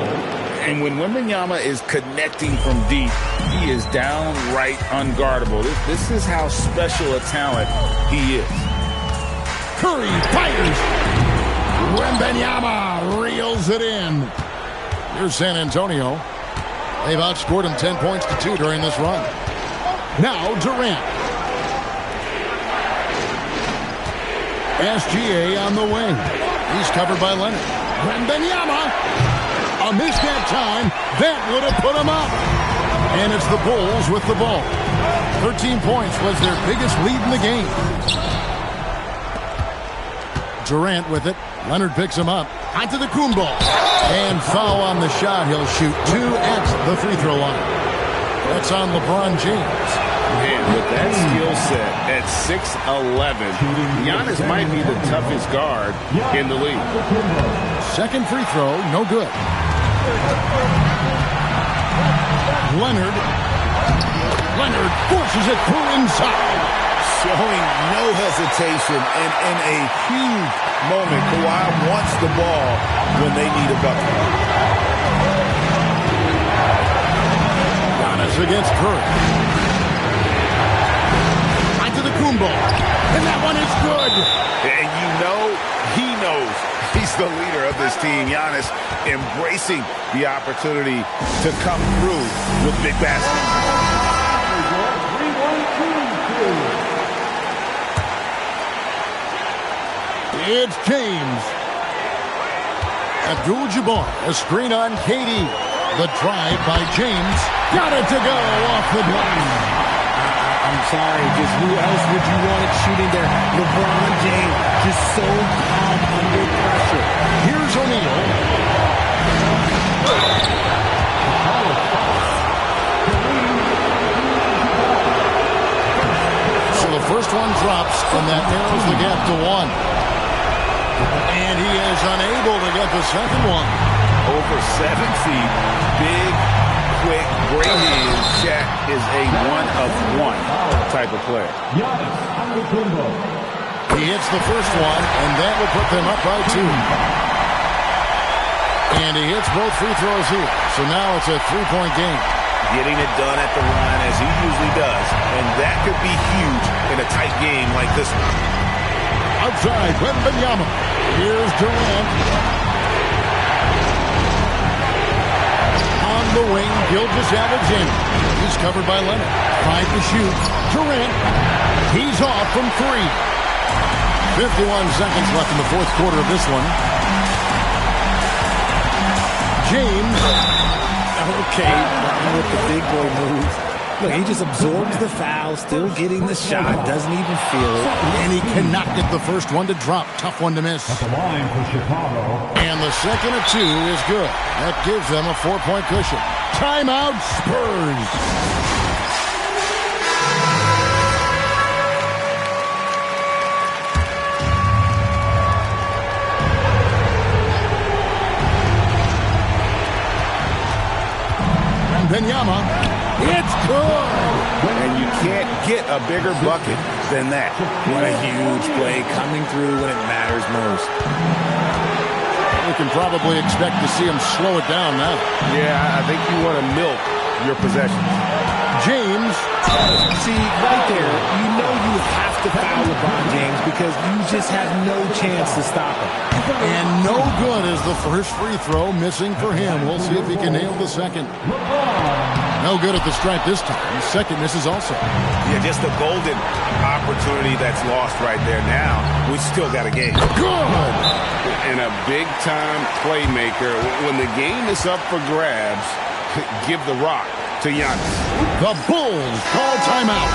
And when Wembanyama is connecting from deep, he is downright unguardable. This is how special a talent he is. Curry fires. Wembanyama reels it in. Here's San Antonio. They've outscored him 10 points to 2 during this run. Now Durant. SGA on the wing. He's covered by Leonard. Wembanyama. A miss that time. That would have put him up. And it's the Bulls with the ball. 13 points was their biggest lead in the game. Durant with it. Leonard picks him up. Antetokounmpo. And foul on the shot. He'll shoot 2 at the free throw line. That's on LeBron James. Man, with that skill set at 6'11", Giannis might be the toughest guard in the league. Second free throw, no good. Leonard forces it through inside. Showing no hesitation, and in a huge moment, Kawhi wants the ball when they need a bucket. Giannis against Curry. Antetokounmpo. And that one is good. And you know he knows he's the leader of this team. Giannis embracing the opportunity to come through with big baskets. It's James. Abdul-Jabbar, a screen on KD. The drive by James. Got it to go off the glass. I'm sorry, just who else would you want it shooting there? LeBron James, just so calm under pressure. Here's O'Neal. So the first one drops, and that narrows the gap to 1. And he is unable to get the second one. over 7 feet, big, quick, great hands. Shaq is a one-of-one type of player. He hits the first one, and that will put them up by 2. And he hits both free throws here. So now it's a 3-point game. Getting it done at the line as he usually does. And that could be huge in a tight game like this one. Outside, Wembanyama. Here's Durant. On the wing, Gilgeous-Alexander. He's covered by Leonard. 5 to shoot. Durant. He's off from 3. 51 seconds left in the fourth quarter of this one. James. Okay, with the big boy move. Look, he just absorbs the foul, still getting the shot, doesn't even feel it. And he cannot get the first one to drop. Tough one to miss. At the line for Chicago. And the second of 2 is good. That gives them a 4-point cushion. Timeout, Spurs. Wembanyama, it's good. And you can't get a bigger bucket than that. What a huge play coming through when it matters most. We can probably expect to see him slow it down now. Yeah, I think you want to milk your possessions. James. See, right there, you know you have to foul LeBron James because you just have no chance to stop him. And no good is the first free throw, missing for him. We'll see if he can nail the second. No good at the stripe this time. The second misses also. Yeah, just a golden opportunity that's lost right there. Now, we still got a game. Good! And a big-time playmaker. When the game is up for grabs, give the rock to Giannis. The Bulls call timeout.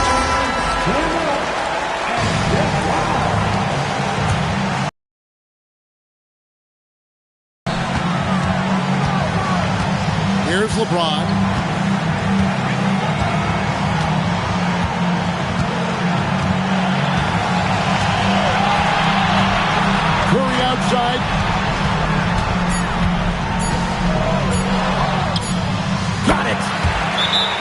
Here's LeBron. Curry outside. Got it.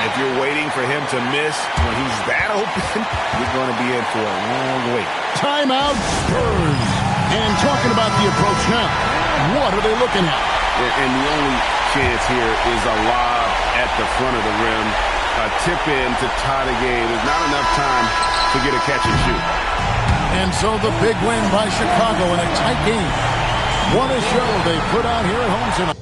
If you're waiting for him to miss when he's that open, you're going to be in for a long wait. Timeout, Spurs. And talking about the approach now, what are they looking at? And the only chance here is a lob at the front of the rim. A tip in to tie the game. There's not enough time to get a catch and shoot. And so the big win by Chicago in a tight game. What a show they put on here at home tonight.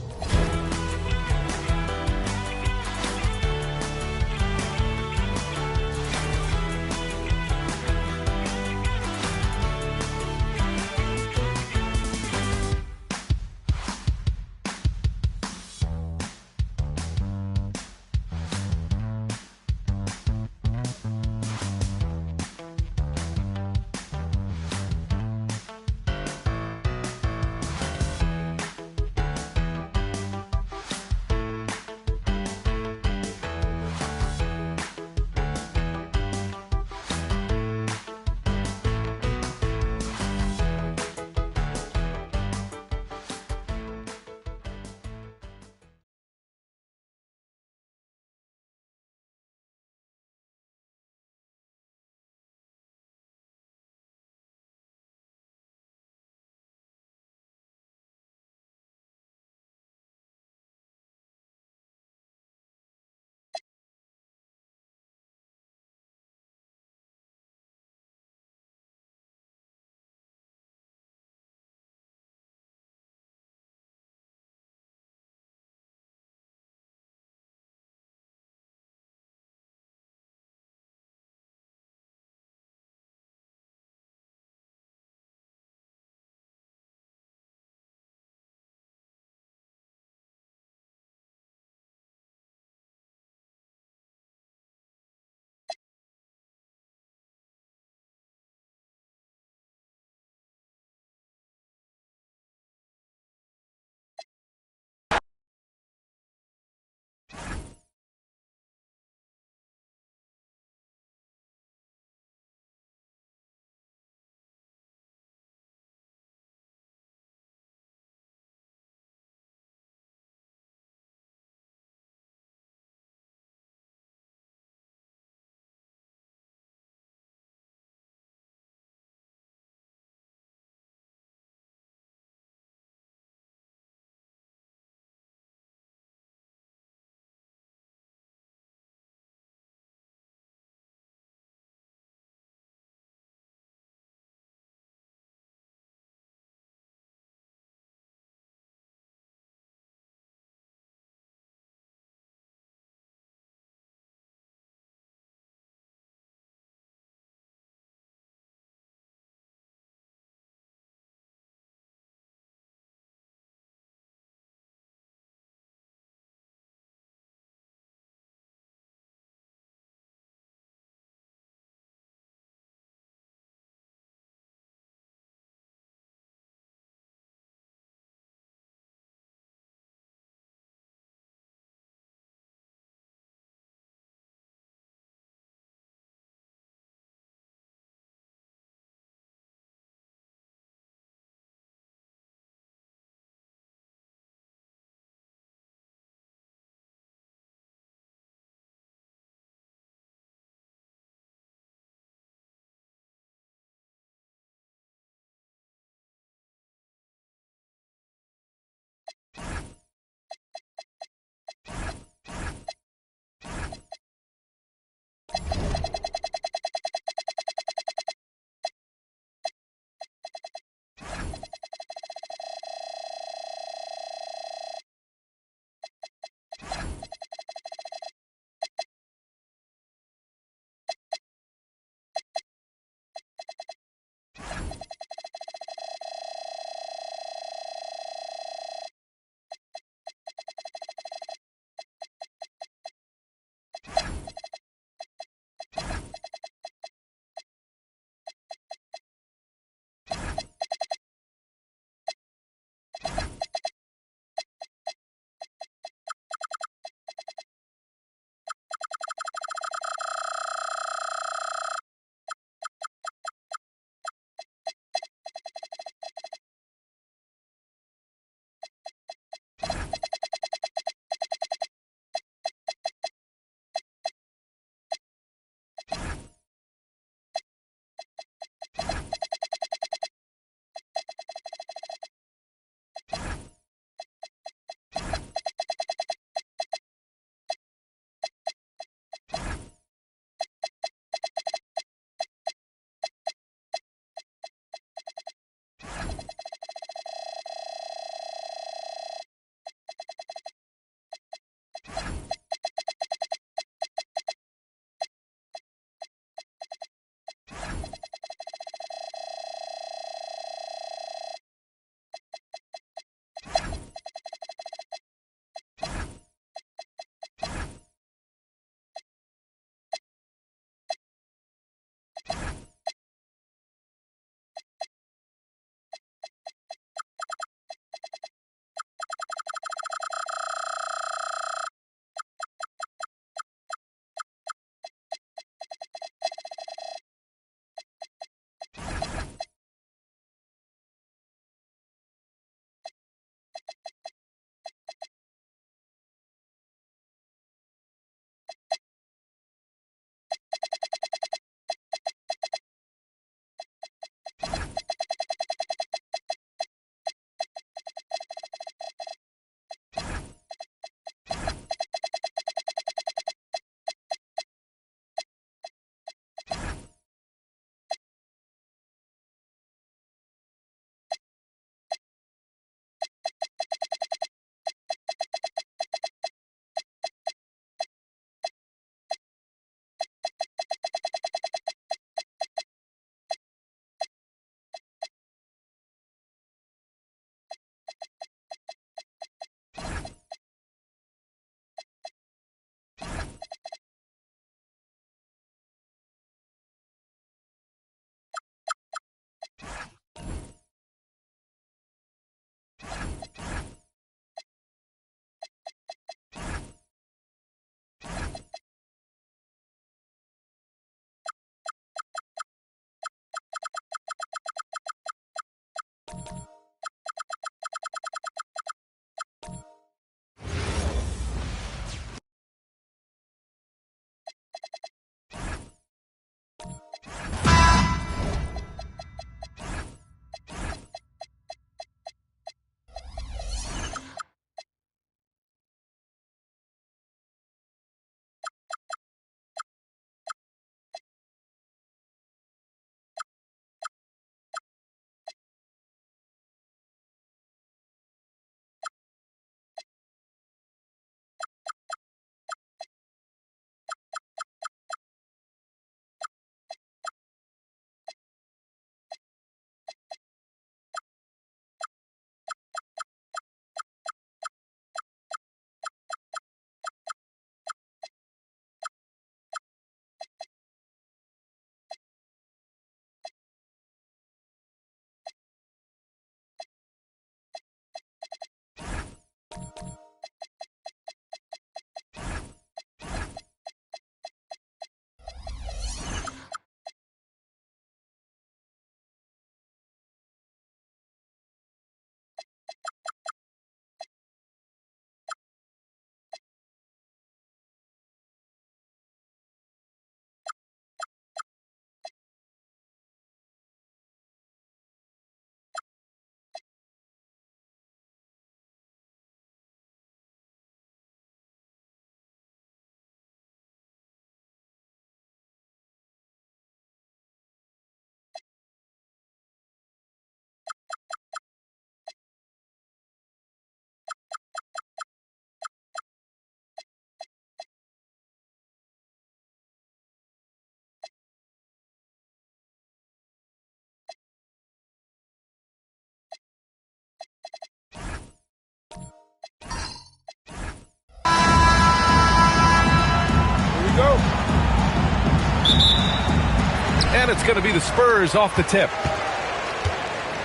And it's going to be the Spurs off the tip.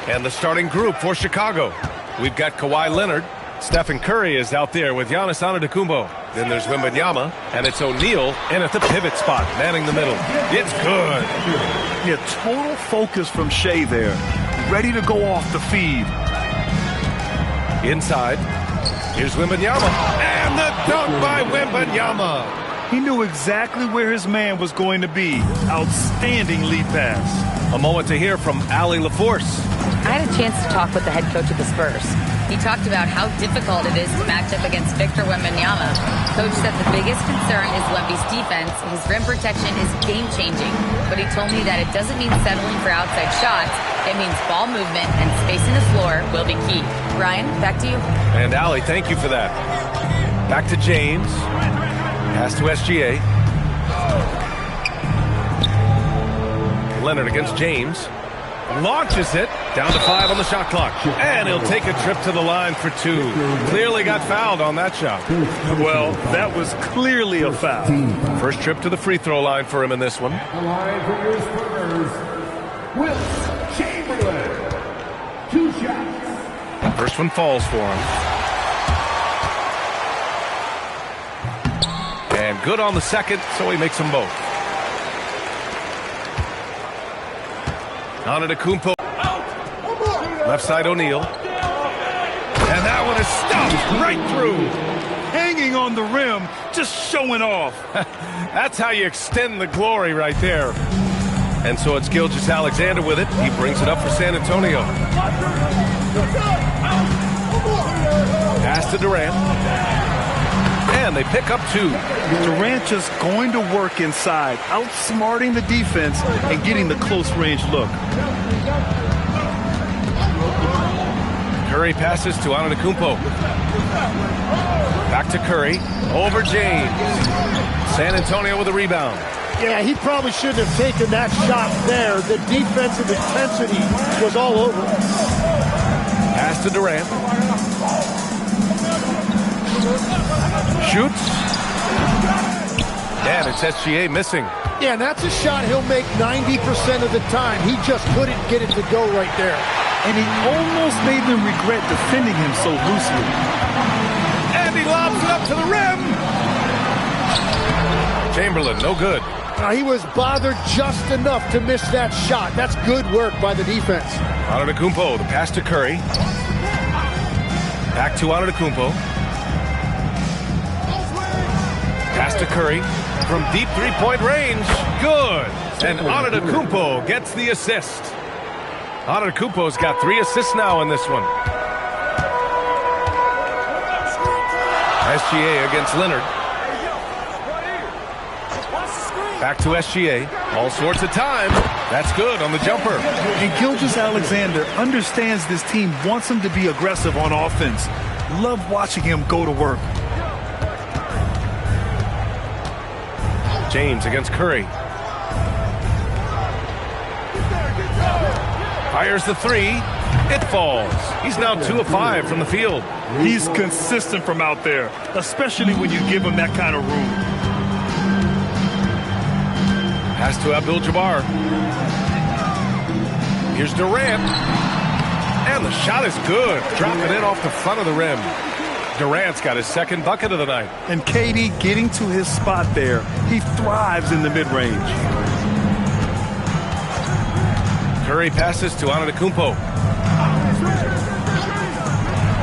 And the starting group for Chicago. We've got Kawhi Leonard. Stephen Curry is out there with Giannis Antetokounmpo. Then there's Wembanyama, and it's O'Neal in at the pivot spot, manning the middle. It's good. Yeah, total focus from Shea there. Ready to go off the feed. Inside, here's Wembanyama. And the dunk by Wembanyama. He knew exactly where his man was going to be. Outstanding lead pass. A moment to hear from Allie LaForce. I had a chance to talk with the head coach of the Spurs. He talked about how difficult it is to match up against Victor Wembanyama. Coach said the biggest concern is Wemby's defense. His rim protection is game-changing. But he told me that it doesn't mean settling for outside shots. It means ball movement and spacing the floor will be key. Ryan, back to you. And Allie, thank you for that. Back to James. Pass to SGA. Leonard against James. Launches it. Down to 5 on the shot clock. And he'll take a trip to the line for 2. Clearly got fouled on that shot. Well, that was clearly a foul. First trip to the free throw line for him in this one. The line for your Spurs, Wilt Chamberlain. 2 shots. First one falls for him. And good on the second, so he makes them both. Antetokounmpo. Left side O'Neal. And that one is stuffed right through. Hanging on the rim, just showing off. That's how you extend the glory right there. And so it's Gilgeous-Alexander with it. He brings it up for San Antonio. Pass to Durant. And they pick up 2. Durant just going to work inside, outsmarting the defense and getting the close range look. Curry passes to Antetokounmpo. Back to Curry. Over James. San Antonio with a rebound. Yeah, he probably shouldn't have taken that shot there. The defensive intensity was all over. Pass to Durant. Shoots. And it's SGA missing. Yeah, and that's a shot he'll make 90% of the time. He just couldn't get it to go right there. And he almost made them regret defending him so loosely. And he lobs it up to the rim. Chamberlain, no good. He was bothered just enough to miss that shot. That's good work by the defense. Antetokounmpo, the pass to Curry. Back to Antetokounmpo. Pass to Curry from deep three-point range. Good. And Antetokounmpo gets the assist. Antetokounmpo's got 3 assists now in this one. SGA against Leonard. Back to SGA. All sorts of time. That's good on the jumper. And Gilgeous-Alexander understands this team wants him to be aggressive on offense. Love watching him go to work. James against Curry. Fires the 3. It falls. He's now 2 of 5 from the field. He's consistent from out there, especially when you give him that kind of room. Pass to Abdul-Jabbar. Here's Durant. And the shot is good. Dropping in off the front of the rim. Durant's got his second bucket of the night. And KD getting to his spot there. He thrives in the mid-range. Curry passes to Antetokounmpo.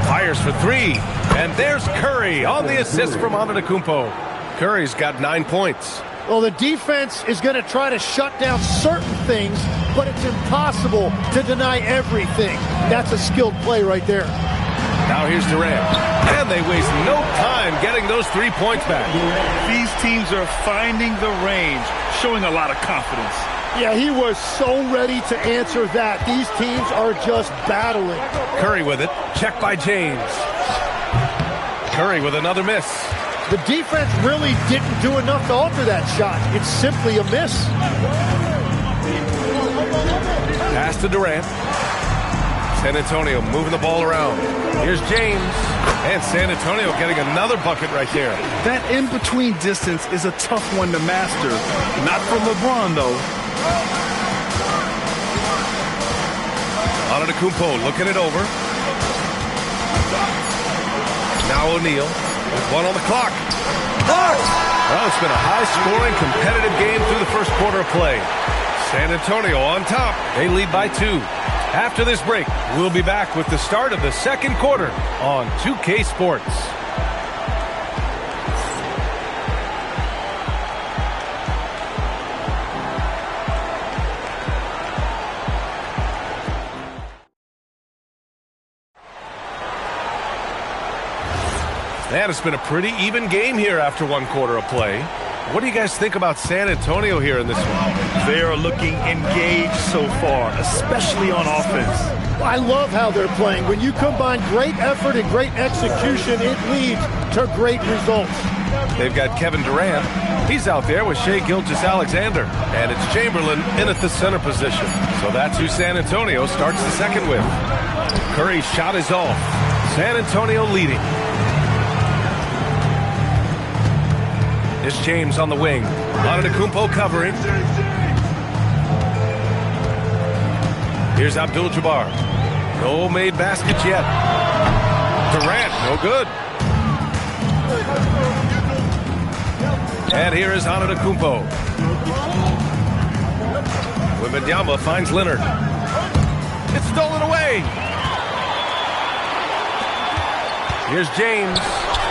Fires for 3. And there's Curry on the assist from Antetokounmpo. Curry's got 9 points. Well, the defense is going to try to shut down certain things, but it's impossible to deny everything. That's a skilled play right there. Now here's Durant. And they waste no time getting those 3 points back. These teams are finding the range, showing a lot of confidence. Yeah, he was so ready to answer that. These teams are just battling. Curry with it. Check by James. Curry with another miss. The defense really didn't do enough to alter that shot. It's simply a miss. Pass to Durant. San Antonio moving the ball around. Here's James. And San Antonio getting another bucket right there. That in-between distance is a tough one to master. Not for LeBron, though. Antetokounmpo looking it over. Now O'Neal with 1 on the clock. Well, it's been a high-scoring, competitive game through the first quarter of play. San Antonio on top. They lead by 2. After this break, we'll be back with the start of the second quarter on 2K Sports. Man, it's been a pretty even game here after 1 quarter of play. What do you guys think about San Antonio here in this one? They are looking engaged so far, especially on offense. I love how they're playing. When you combine great effort and great execution, it leads to great results. They've got Kevin Durant. He's out there with Shai Gilgeous-Alexander. And it's Chamberlain in at the center position. So that's who San Antonio starts the second with. Curry's shot is off. San Antonio leading. It's James on the wing. Antetokounmpo covering. Here's Abdul-Jabbar. No made baskets yet. Durant, no good. And here is Antetokounmpo. Wembanyama finds Leonard. It's stolen away. Here's James.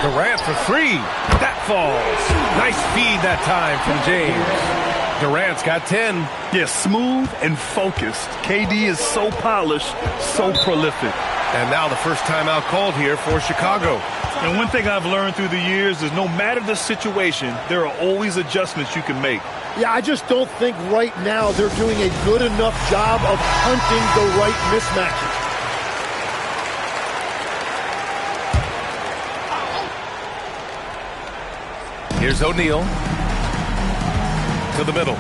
Durant for 3. That falls. Nice feed that time from James. Durant's got 10. Yeah, smooth and focused. KD is so polished, so prolific. And now the first timeout called here for Chicago. And one thing I've learned through the years is no matter the situation, there are always adjustments you can make. Yeah, I just don't think right now they're doing a good enough job of hunting the right mismatches. Here's O'Neal. To the middle.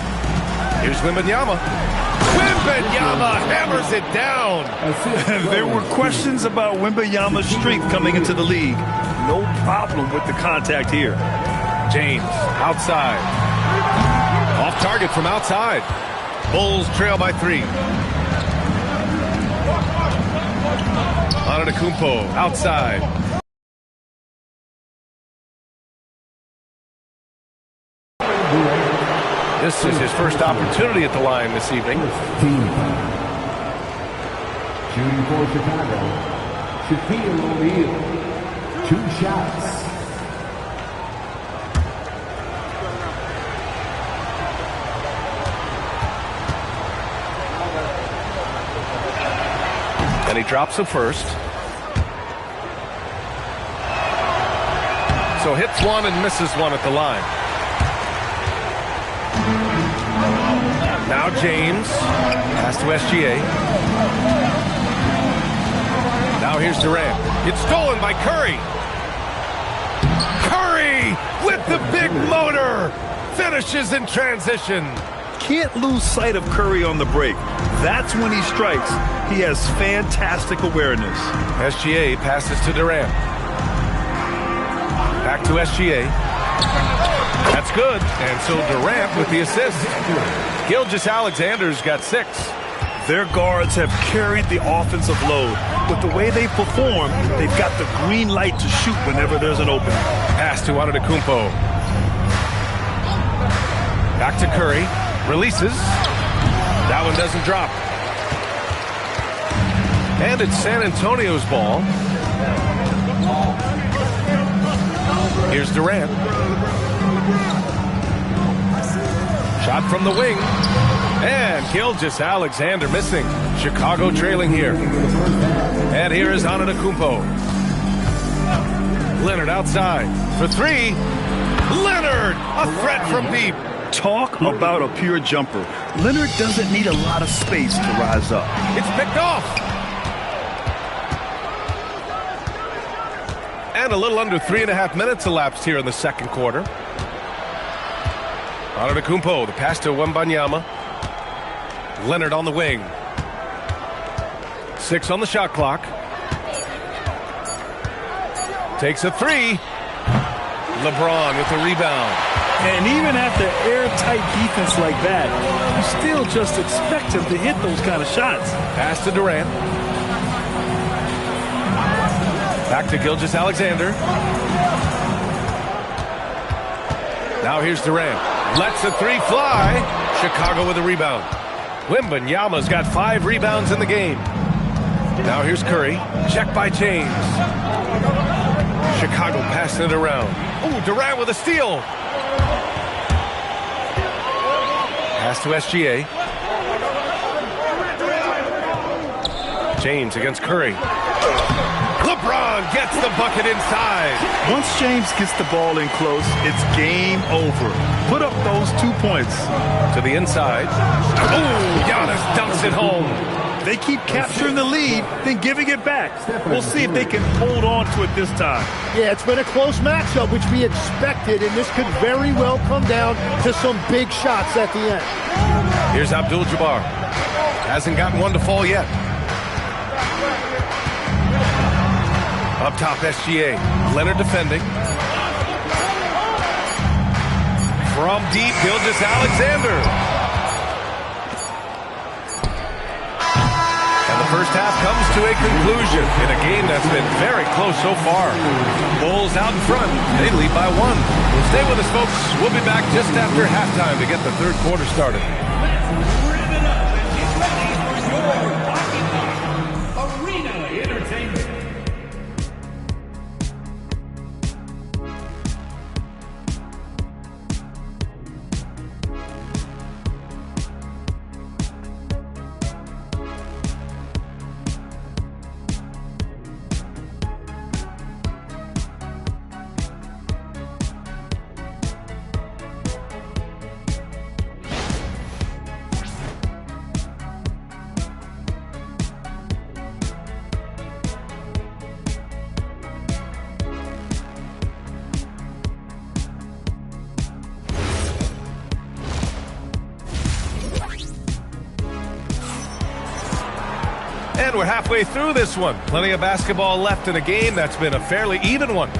Here's Wembanyama. Wembanyama hammers it down. There were questions about Wembanyama's strength coming into the league. No problem with the contact here. James outside. Off target from outside. Bulls trail by 3. Antetokounmpo outside. This is his first opportunity at the line this evening. Shooting for Chicago, Shaquille O'Neal. 2 shots. And he drops the first. So hits 1 and misses 1 at the line. Now James. Pass to SGA. Now here's Durant. It's stolen by Curry. Curry with the big motor. Finishes in transition. Can't lose sight of Curry on the break. That's when he strikes. He has fantastic awareness. SGA passes to Durant. Back to SGA. That's good. And so Durant with the assist. Gilgeous-Alexander's got 6. Their guards have carried the offensive load. With the way they perform, they've got the green light to shoot whenever there's an opening. Pass to Antetokounmpo. Back to Curry. Releases. That one doesn't drop. And it's San Antonio's ball. Here's Durant. Shot from the wing. And Gilgeous-Alexander missing. Chicago trailing here. And here is Antetokounmpo. Leonard outside for 3. Leonard, a threat from deep. Talk about a pure jumper. Leonard doesn't need a lot of space to rise up. It's picked off. And a little under 3.5 minutes elapsed here in the second quarter. Antetokounmpo, the pass to Wembanyama. Leonard on the wing. 6 on the shot clock. Takes a 3. LeBron with the rebound. And even after airtight defense like that, you still just expect him to hit those kind of shots. Pass to Durant. Back to Gilgeous-Alexander. Now here's Durant. Lets a three fly. Chicago with a rebound. Wembanyama's got 5 rebounds in the game. Now here's Curry. Check by James. Chicago passing it around. Oh, Durant with a steal. Pass to SGA. James against Curry. LeBron gets the bucket inside. Once James gets the ball in close, it's game over. Put up those 2 points. To the inside. Oh, Giannis dunks it home. They keep capturing the lead, then giving it back. We'll see if they can hold on to it this time. Yeah, it's been a close matchup, which we expected, and this could very well come down to some big shots at the end. Here's Abdul-Jabbar. Hasn't gotten one to fall yet. Up top, SGA. Leonard defending. From deep, Gilgeous-Alexander. And the first half comes to a conclusion in a game that's been very close so far. Bulls out in front. They lead by 1. Well, stay with us, folks. We'll be back just after halftime to get the third quarter started. And we're halfway through this one. Plenty of basketball left in a game that's been a fairly even one.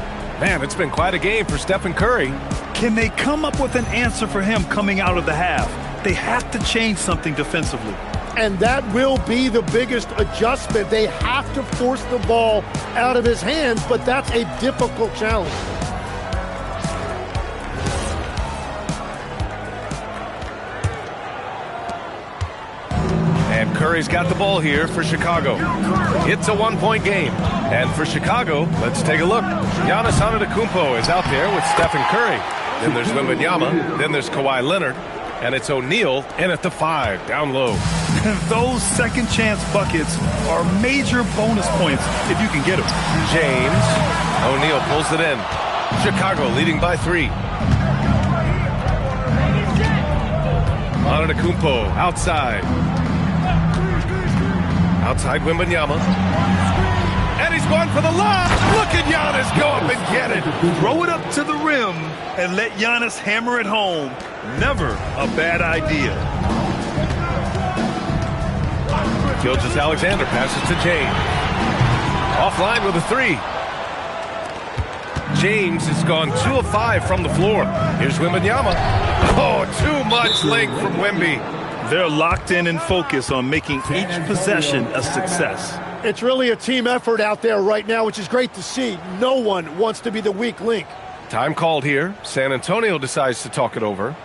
Man, it's been quite a game for Stephen Curry. Can they come up with an answer for him coming out of the half? They have to change something defensively. And that will be the biggest adjustment. They have to force the ball out of his hands, but that's a difficult challenge. And Curry's got the ball here for Chicago. It's a 1-point game. And for Chicago, let's take a look. Giannis Antetokounmpo is out there with Stephen Curry. Then there's Wembanyama. Then there's Kawhi Leonard. And it's O'Neal in at the 5, down low. Those second chance buckets are major bonus points if you can get them. James. O'Neal pulls it in. Chicago leading by 3. Antetokounmpo outside. Outside Wembanyama. And he's going for the lob. Look at Giannis go up and get it. Throw it up to the rim and let Giannis hammer it home. Never a bad idea. Gilgeous-Alexander passes to James. Offline with a 3. James has gone 2 of 5 from the floor. Here's Wembanyama. Oh, too much length from Wemby. They're locked in and focused on making each possession a success. It's really a team effort out there right now, which is great to see. No one wants to be the weak link. Time called here. San Antonio decides to talk it over.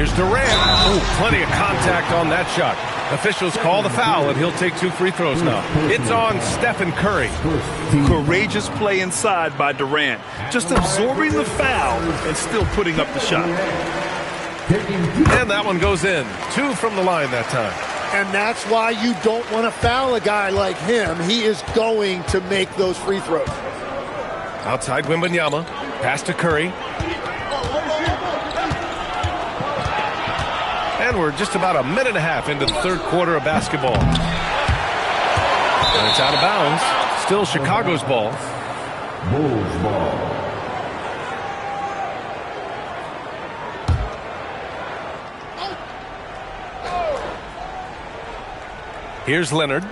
Here's Durant. Oh, plenty of contact on that shot. Officials call the foul, and he'll take 2 free throws now. It's on Stephen Curry. Courageous play inside by Durant. Just absorbing the foul and still putting up the shot. And that one goes in. 2 from the line that time. And that's why you don't want to foul a guy like him. He is going to make those free throws. Outside Wembanyama. Pass to Curry. And we're just about a minute and a half into the third quarter of basketball. And it's out of bounds. Still Chicago's ball. Bulls ball. Here's Leonard.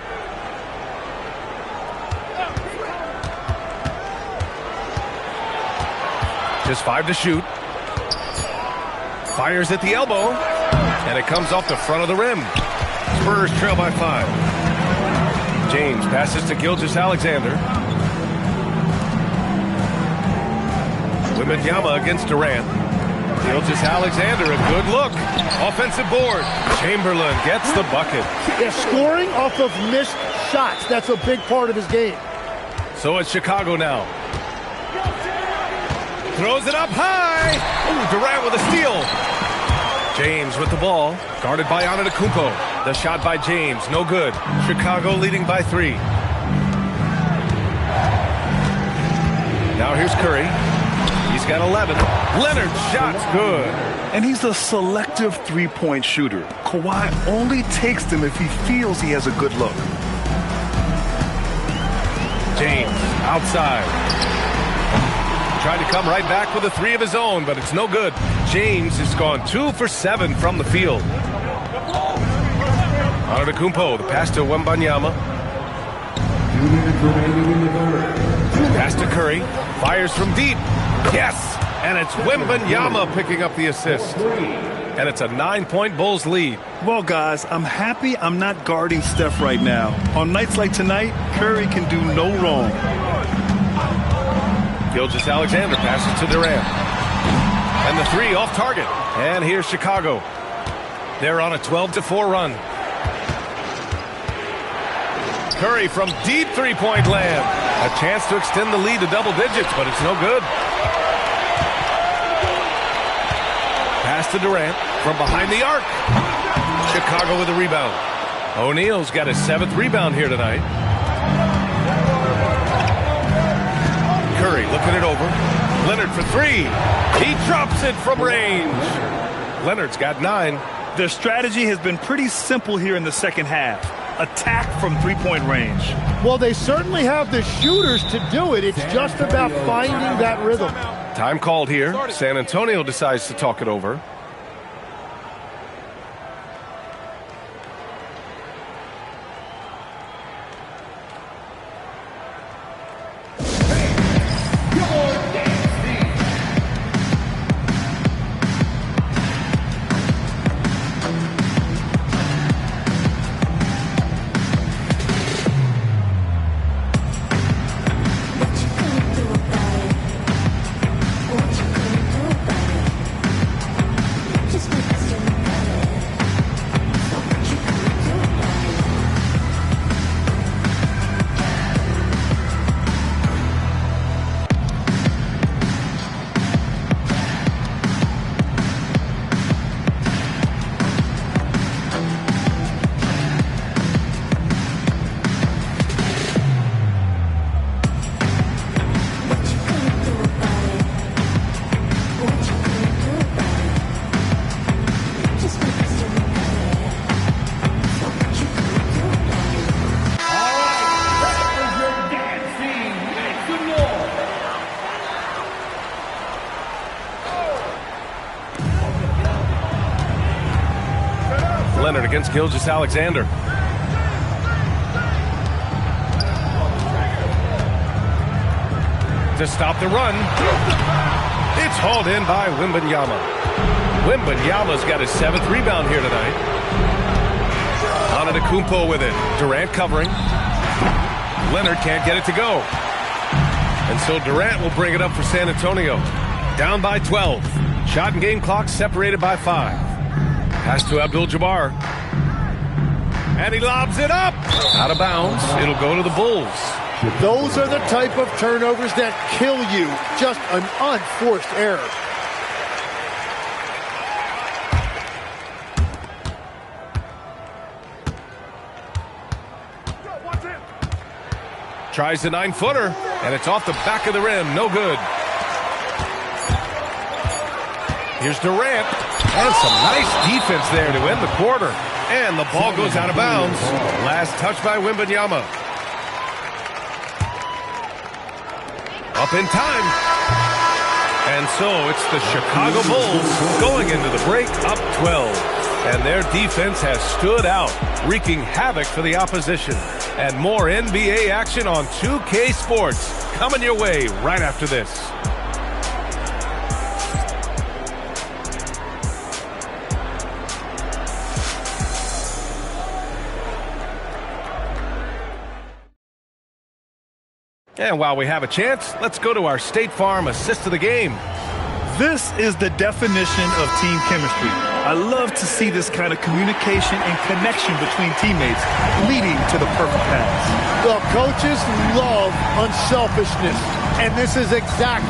Just 5 to shoot. Fires at the elbow. And it comes off the front of the rim. Spurs trail by 5. James passes to Gilgeous-Alexander. Wembanyama against Durant. Gilgeous-Alexander, a good look. Offensive board. Chamberlain gets the bucket. Yeah, scoring off of missed shots. That's a big part of his game. So it's Chicago now. Throws it up high. Ooh, Durant with a steal. James with the ball. Guarded by Antetokounmpo. The shot by James. No good. Chicago leading by 3. Now here's Curry. He's got 11. Leonard's shot's good. And he's a selective three-point shooter. Kawhi only takes them if he feels he has a good look. James outside. Tried to come right back with a 3 of his own, but it's no good. James has gone 2 for 7 from the field. Antetokounmpo, the pass to Wembanyama. 2 minutes remaining in the third. Pass to Curry. Fires from deep. Yes! And it's Wembanyama picking up the assist. And it's a 9-point Bulls lead. Well, guys, I'm happy I'm not guarding Steph right now. On nights like tonight, Curry can do no wrong. Gilgeous-Alexander passes to Durant. And the 3 off target. And here's Chicago. They're on a 12-4 run. Curry from deep 3-point land. A chance to extend the lead to double digits, but it's no good. Pass to Durant from behind the arc. Chicago with a rebound. O'Neal's got his 7th rebound here tonight. Curry looking it over. Leonard for 3. He drops it from range. Leonard's got 9. Their strategy has been pretty simple here in the second half. Attack from 3-point range. Well, they certainly have the shooters to do it. It's just about finding that rhythm. Time called here. San Antonio decides to talk it over. Leonard against Gilgeous-Alexander. To stop the run. It's hauled in by Wembanyama. Wembanyama's got his 7th rebound here tonight. Antetokounmpo with it. Durant covering. Leonard can't get it to go. And so Durant will bring it up for San Antonio. Down by 12. Shot and game clock separated by 5. Pass to Abdul-Jabbar. And he lobs it up. Out of bounds. It'll go to the Bulls. Those are the type of turnovers that kill you. Just an unforced error. Tries the 9-footer, and it's off the back of the rim. No good. Here's Durant. And some nice defense there to end the quarter. And the ball goes out of bounds. Last touch by Wembanyama. Up in time. And so it's the Chicago Bulls going into the break up 12. And their defense has stood out, wreaking havoc for the opposition. And more NBA action on 2K Sports coming your way right after this. And while we have a chance, let's go to our State Farm assist of the game. This is the definition of team chemistry. I love to see this kind of communication and connection between teammates leading to the perfect pass. The coaches love unselfishness, and this is exactly